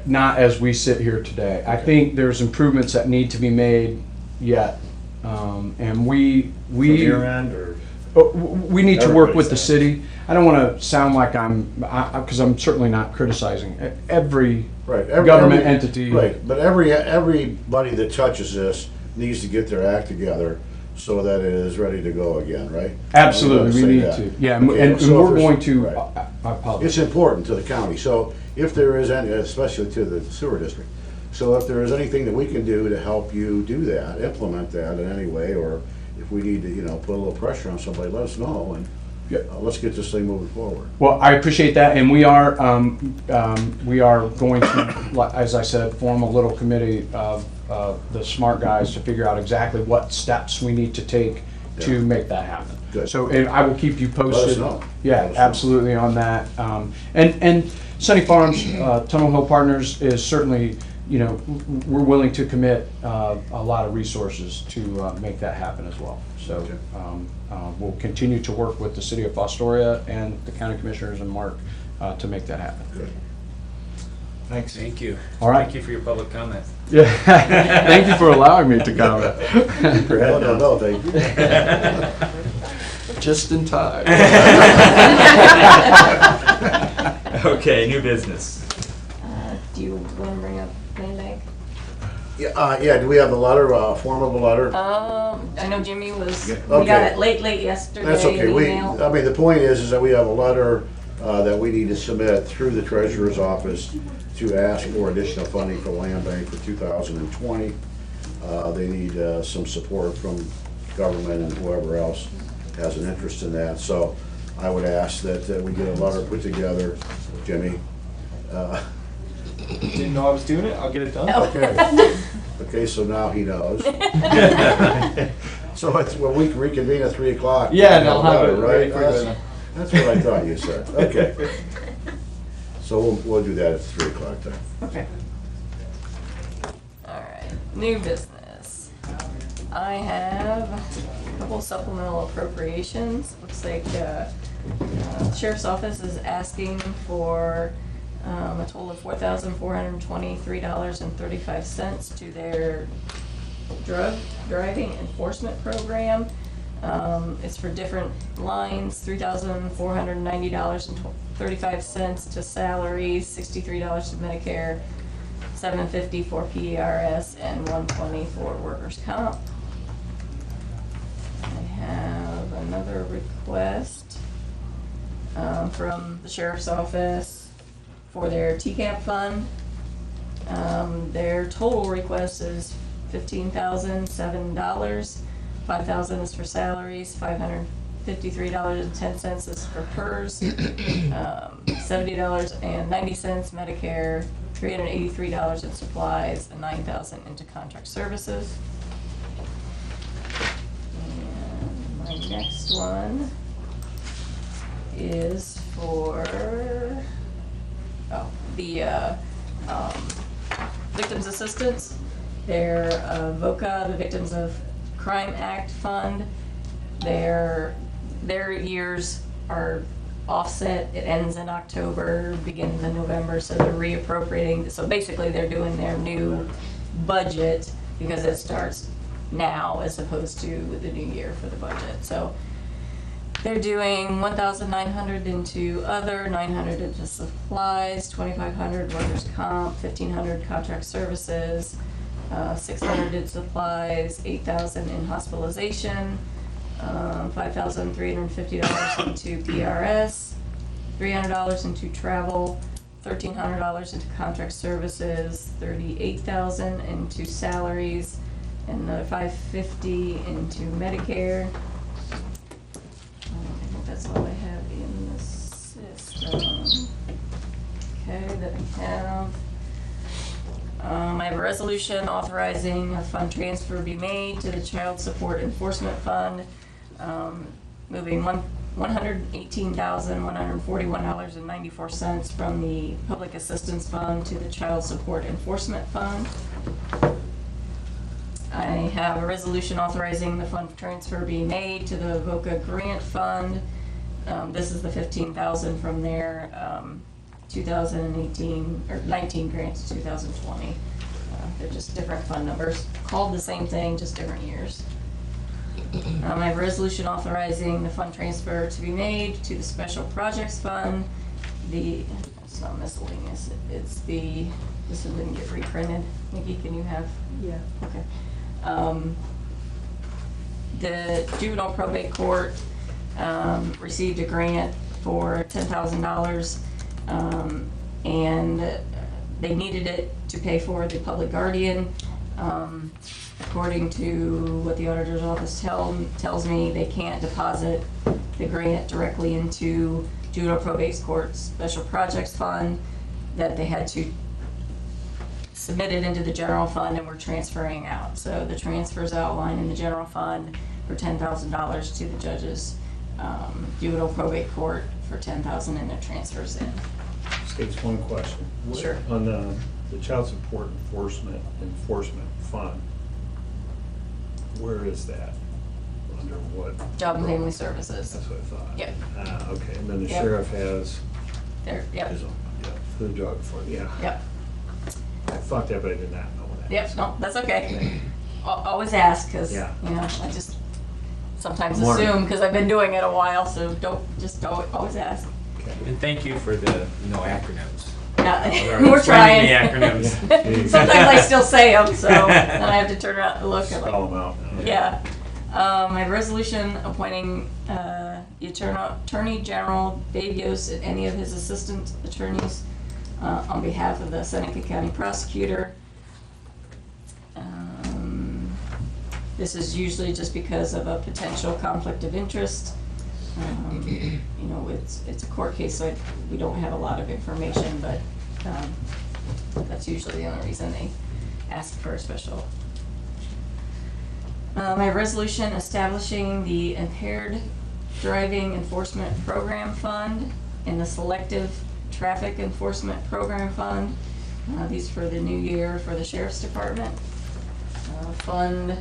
Not as we sit here today. I think there's improvements that need to be made yet. And we From your end, or? we need to work with the Everybody's city. I don't want to sound like because I'm certainly not criticizing. Every government entity. Right, but everybody that touches this needs to get their act together so that it is ready to go again, right? Absolutely, we need to. Yeah, and we're going to. Right. I apologize. It's important to the county, so if there is any, especially to the sewer district, so if there is anything that we can do to help you do that, implement that in any way, or if we need to, put a little pressure on somebody, let us know, and let's get this thing moving forward. Well, I appreciate that, and we are going to, as I said, form a little committee of the smart guys to figure out exactly what steps we need to take to make that happen. Good. So I will keep you posted. Let us know. Yeah, Let us know. absolutely on that. And Sunny Farms, Tunnel Hill Partners is certainly, we're willing to commit a lot of resources to make that happen as well. So we'll continue to work with the city of Fostoria and the county commissioners and Mark to make that happen. Good. Thanks. Thank you. All right. Thank you for your public comment. Yeah, thank you for allowing me to comment. No, thank you. Just in time. Okay, new business. Do you want to bring up land bank? Yeah, do we have the letter, form of a letter? I know Jimmy was, we Okay. got it late yesterday, That's okay. an We, email. the point is that we have a letter that we need to submit through the treasurer's office to ask for additional funding for land bank for 2020. They need some support from government and whoever else has an interest in that. So I would ask that we get a letter put together, Jimmy. Didn't know I was doing it. I'll get it done. Okay. Okay, so now he knows. So we can reconvene at 3 o'clock. Yeah, and I'll have it right? ready for you. That's what I thought you said. Okay. So we'll do that at 3 o'clock then. Okay. All right, new business. I have a couple supplemental appropriations. Looks like Sheriff's Office is asking for a total of $4,423.35 to their drug driving enforcement program. It's for different lines, $3,490.35 to salaries, $63 to Medicare, $750 for PRS, and $120 for workers' comp. I have another request from the Sheriff's Office for their TCAP fund. Their total request is $15,007. $5,000 is for salaries, $553.10 is for PERS, $70.90 Medicare, $383 in supplies, and $9,000 into contract services. And my next one is for the Victims Assistance. Their VOCA, the Victims of Crime Act Fund, their years are offset. It ends in October, begins in November, so they're reappropriating. So basically they're doing their new budget because it starts now as opposed to the new year for the budget. So they're doing 1,900 into other, 900 into supplies, 2,500 workers' comp, 1,500 contract services, 600 in supplies, 8,000 in hospitalization, $5,350 into PRS, $300 into travel, $1,300 into contract services, $38,000 into salaries, and another $550 into Medicare. that's all I have in the system. Okay, that I have. I have a resolution authorizing a fund transfer be made to the Child Support Enforcement Fund, moving $118,141.94 from the Public Assistance Fund to the Child Support Enforcement Fund. I have a resolution authorizing the fund transfer be made to the VOCA Grant Fund. This is the $15,000 from their 2018 or 19 grants, 2020. They're just different fund numbers, called the same thing, just different years. I have a resolution authorizing the fund transfer to be made to the Special Projects Fund. It's not miscellaneous, this one didn't get reprinted. Nikki, can you have? Yeah. Okay. The Juvenile Probate Court received a grant for $10,000, and they needed it to pay for the public guardian. According to what the auditor's office tells me, they can't deposit the grant directly into Juvenile Probate Court's Special Projects Fund, that they had to submit it into the general fund, and we're transferring out. So the transfers outlined in the general fund for $10,000 to the judge's Juvenile Probate Court for $10,000, and it transfers in. States one question. Sure. On the Child Support Enforcement Fund, where is that? Under what? Job and Family Services. That's what I thought. Yep. Okay, and then the Yep. sheriff has There, yep. his own, the drug fund, yeah. Yep. I thought that, but I did not know that. Yep, no, that's okay. Always ask, because, Yeah. I just sometimes I'm learning. assume, because I've been doing it a while, so don't always ask. And thank you for the no acronyms. Yeah, Or we're trying. explaining the acronyms. Sometimes I still say them, so then I have to turn around and look at Spell them out. Yeah. I have a resolution appointing the Attorney General Dave Yost and any of his assistant attorneys on behalf of the Seneca County Prosecutor. This is usually just because of a potential conflict of interest. It's a court case, so we don't have a lot of information, but that's usually the only reason they ask for a special. My resolution establishing the Impaired Driving Enforcement Program Fund and the Selective Traffic Enforcement Program Fund. These for the new year for the Sheriff's Department. Fund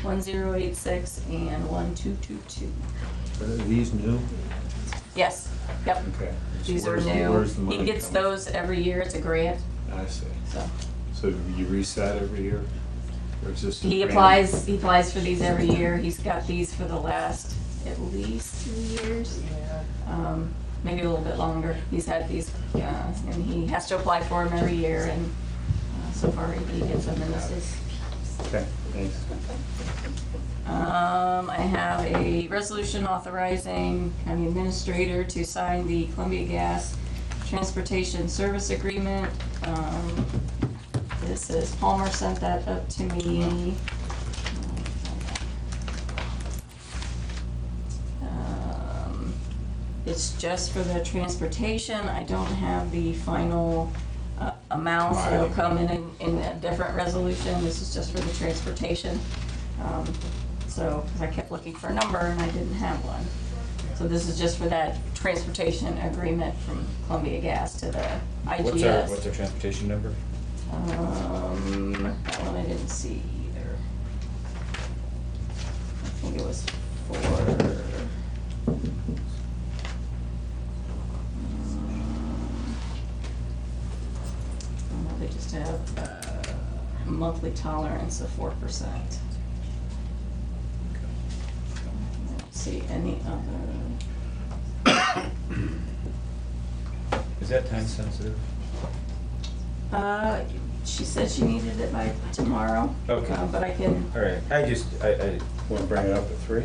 1086 and 1222. Are these new? Yes, yep. Okay. These are Where's the new. money He gets coming? those every year, it's a grant, I see. so. So you reset every year? Or is this? He applies for these every year. He's got these for the last at least 2 years. Maybe a little bit longer. He's had these, and he has to apply for them every year, and so far he gets them, and this is. Okay, thanks. I have a resolution authorizing county administrator to sign the Columbia Gas Transportation Service Agreement. This is Palmer sent that up to me. It's just for the transportation. I don't have the final amounts. It'll come in a different resolution. This is just for the transportation. So, because I kept looking for a number and I didn't have one. So this is just for that transportation agreement from Columbia Gas to the IGS. What's our transportation number? That one I didn't see either. I think it was for. They just have a monthly tolerance of 4%. I don't see any other. Is that time sensitive? She said she needed it by tomorrow. Okay. But I can. All right, I Want to bring it up at 3?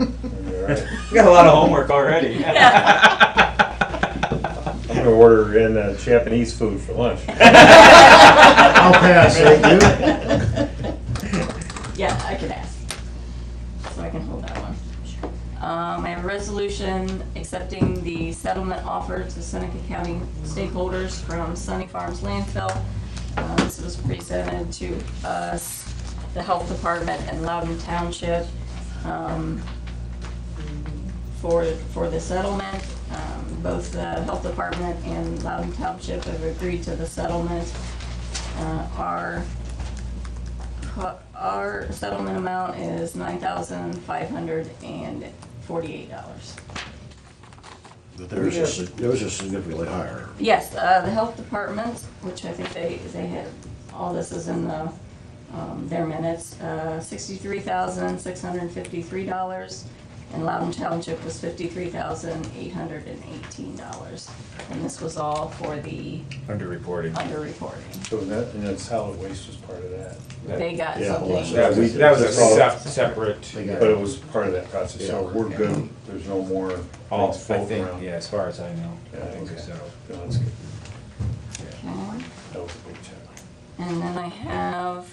All right. We got a lot of homework already. I'm gonna order in Japanese food for lunch. I'll pass, thank you. Yeah, I can ask. So I can hold that one. I have a resolution accepting the settlement offer to Seneca County stakeholders from Sunny Farms landfill. This was presented to us, the Health Department and Loudon Township, for the settlement. Both the Health Department and Loudon Township have agreed to the settlement. Our settlement amount is $9,548. But theirs is significantly higher. Yes, the Health Department, which I think they had, all this is in the, their minutes, $63,653, and Loudon Township was $53,818. And this was all for the Underreporting. underreporting. So and then solid waste was part of that. They got Yeah, something. well, That was a separate. But it was part of that process, so we're good, there's no more Oh, things I floating think, around. yeah, as far as I know, Yeah, things are okay. settled. No, that's good. Okay. That was a big check. And then I have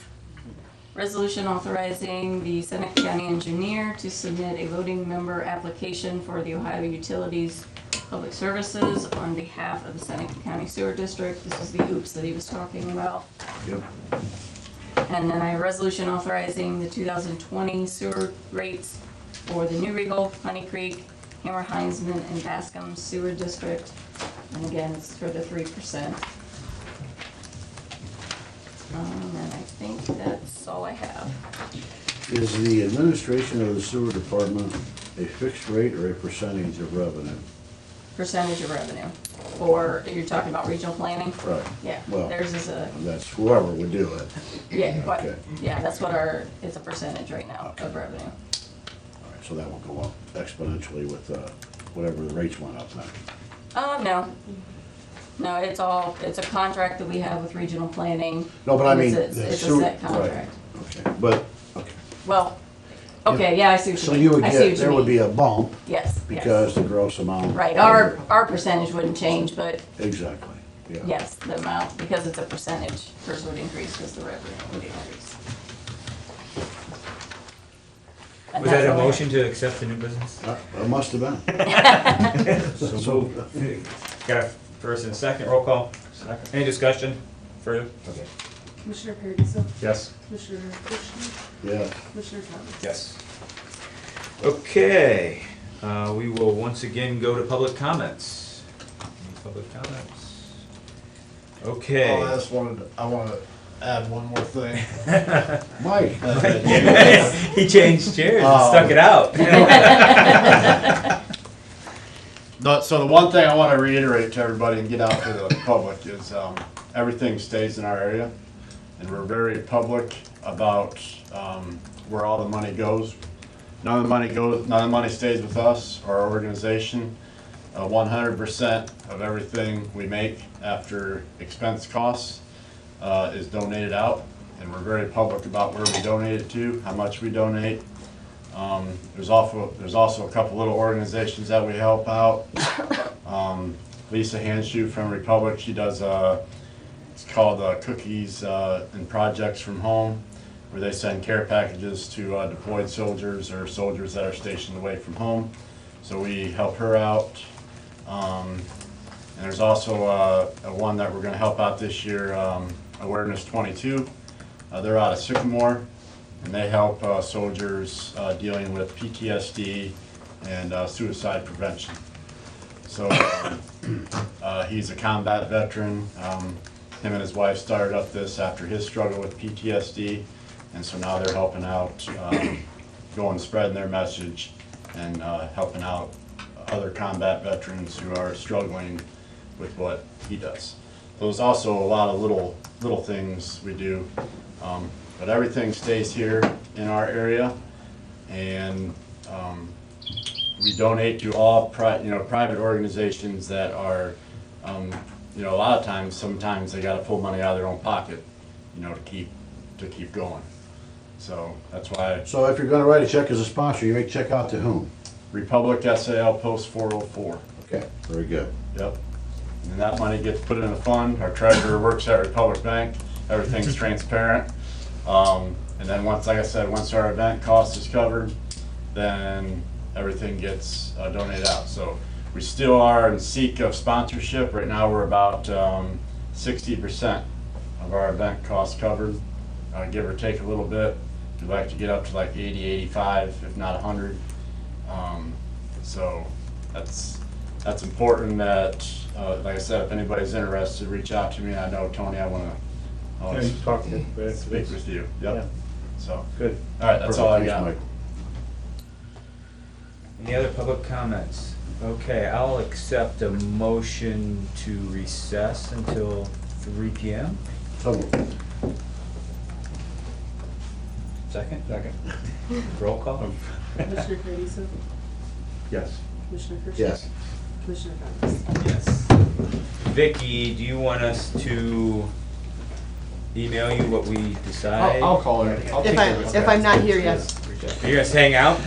resolution authorizing the Seneca County engineer to submit a voting member application for the Ohio Utilities Public Services on behalf of the Seneca County Sewer District. This is the OOPS that he was talking about. Yep. And then I have a resolution authorizing the 2020 sewer rates for the New Regal, Honey Creek, Hammer Heinsman, and Bascom Sewer District. And again, it's for the 3%. And I think that's all I have. Is the administration of the sewer department a fixed rate or a percentage of revenue? Percentage of revenue. Or you're talking about regional planning? Right. Yeah, Well, theirs is a, that's whoever would do it. yeah, what, Okay. yeah, that's what it's a percentage right now of revenue. All right, so that will go up exponentially with whatever the rates went up now. No. No, it's a contract that we have with regional planning. No, but I mean. It's the a sewer- set contract. Right, okay, but, okay. Well, okay, yeah, I see what you So mean. you would I see what get, you there would mean. be a bump Yes, yes. because the gross amount. Right, our percentage wouldn't change, but Exactly, yeah. yes, the amount, because it's a percentage, hers would increase because the revenue would increase. And Was that that's a all I motion to accept the new business? It must have been. So got a first and a second, roll call. Second. Any discussion further? Okay. Commissioner Paradiso? Yes. Commissioner Kushner? Yeah. Commissioner Thomas? Yes. Okay, we will once again go to public comments. Any public comments? Okay. I want to add one more thing. Mike. He changed chairs and stuck it out. So the one thing I want to reiterate to everybody and get out to the public is everything stays in our area, and we're very public about where all the money goes. None of the money stays with us or our organization. 100% of everything we make after expense costs is donated out, and we're very public about where we donate it to, how much we donate. There's also a couple little organizations that we help out. Lisa Hanshoe from Republic, she does it's called Cookies and Projects from Home, where they send care packages to deployed soldiers or soldiers that are stationed away from home. So we help her out. And there's also a one that we're going to help out this year, Awareness 22. They're out of Sycamore, and they help soldiers dealing with PTSD and suicide prevention. So he's a combat veteran. Him and his wife started up this after his struggle with PTSD, and so now they're helping out, going spreading their message and helping out other combat veterans who are struggling with what he does. There's also a lot of little things we do, but everything stays here in our area, and we donate to all private organizations that are, a lot of times, sometimes they got to pull money out of their own pocket, to keep going. So that's why. So if you're going to write a check as a sponsor, you make check out to whom? Republic SAL Post 404. Okay, very good. Yep. And that money gets put in a fund. Our treasurer works at Republic Bank. Everything's transparent. And then once, like I said, once our event cost is covered, then everything gets donated out. So we still are in seek of sponsorship. Right now, we're about 60% of our event costs covered, give or take a little bit. We'd like to get up to like 80, 85, if not 100. So that's important that, like I said, if anybody's interested, reach out to me. I know, Tony, I want Yeah, to you talk to me. speak with you. Yeah. Yep. So, Good. all right, that's all I Perfect. got. Thanks, Any other public comments? Okay, I'll accept a motion to recess until 3 PM. So moved. Second? Second. Roll call? Commissioner Cardoza? Yes. Commissioner Kershner? Yes. Commissioner Thomas? Yes. Vicky, do you want us to email you what we decide? I'll call her. I'll take care of it. If I'm not here, yes. You're gonna hang out?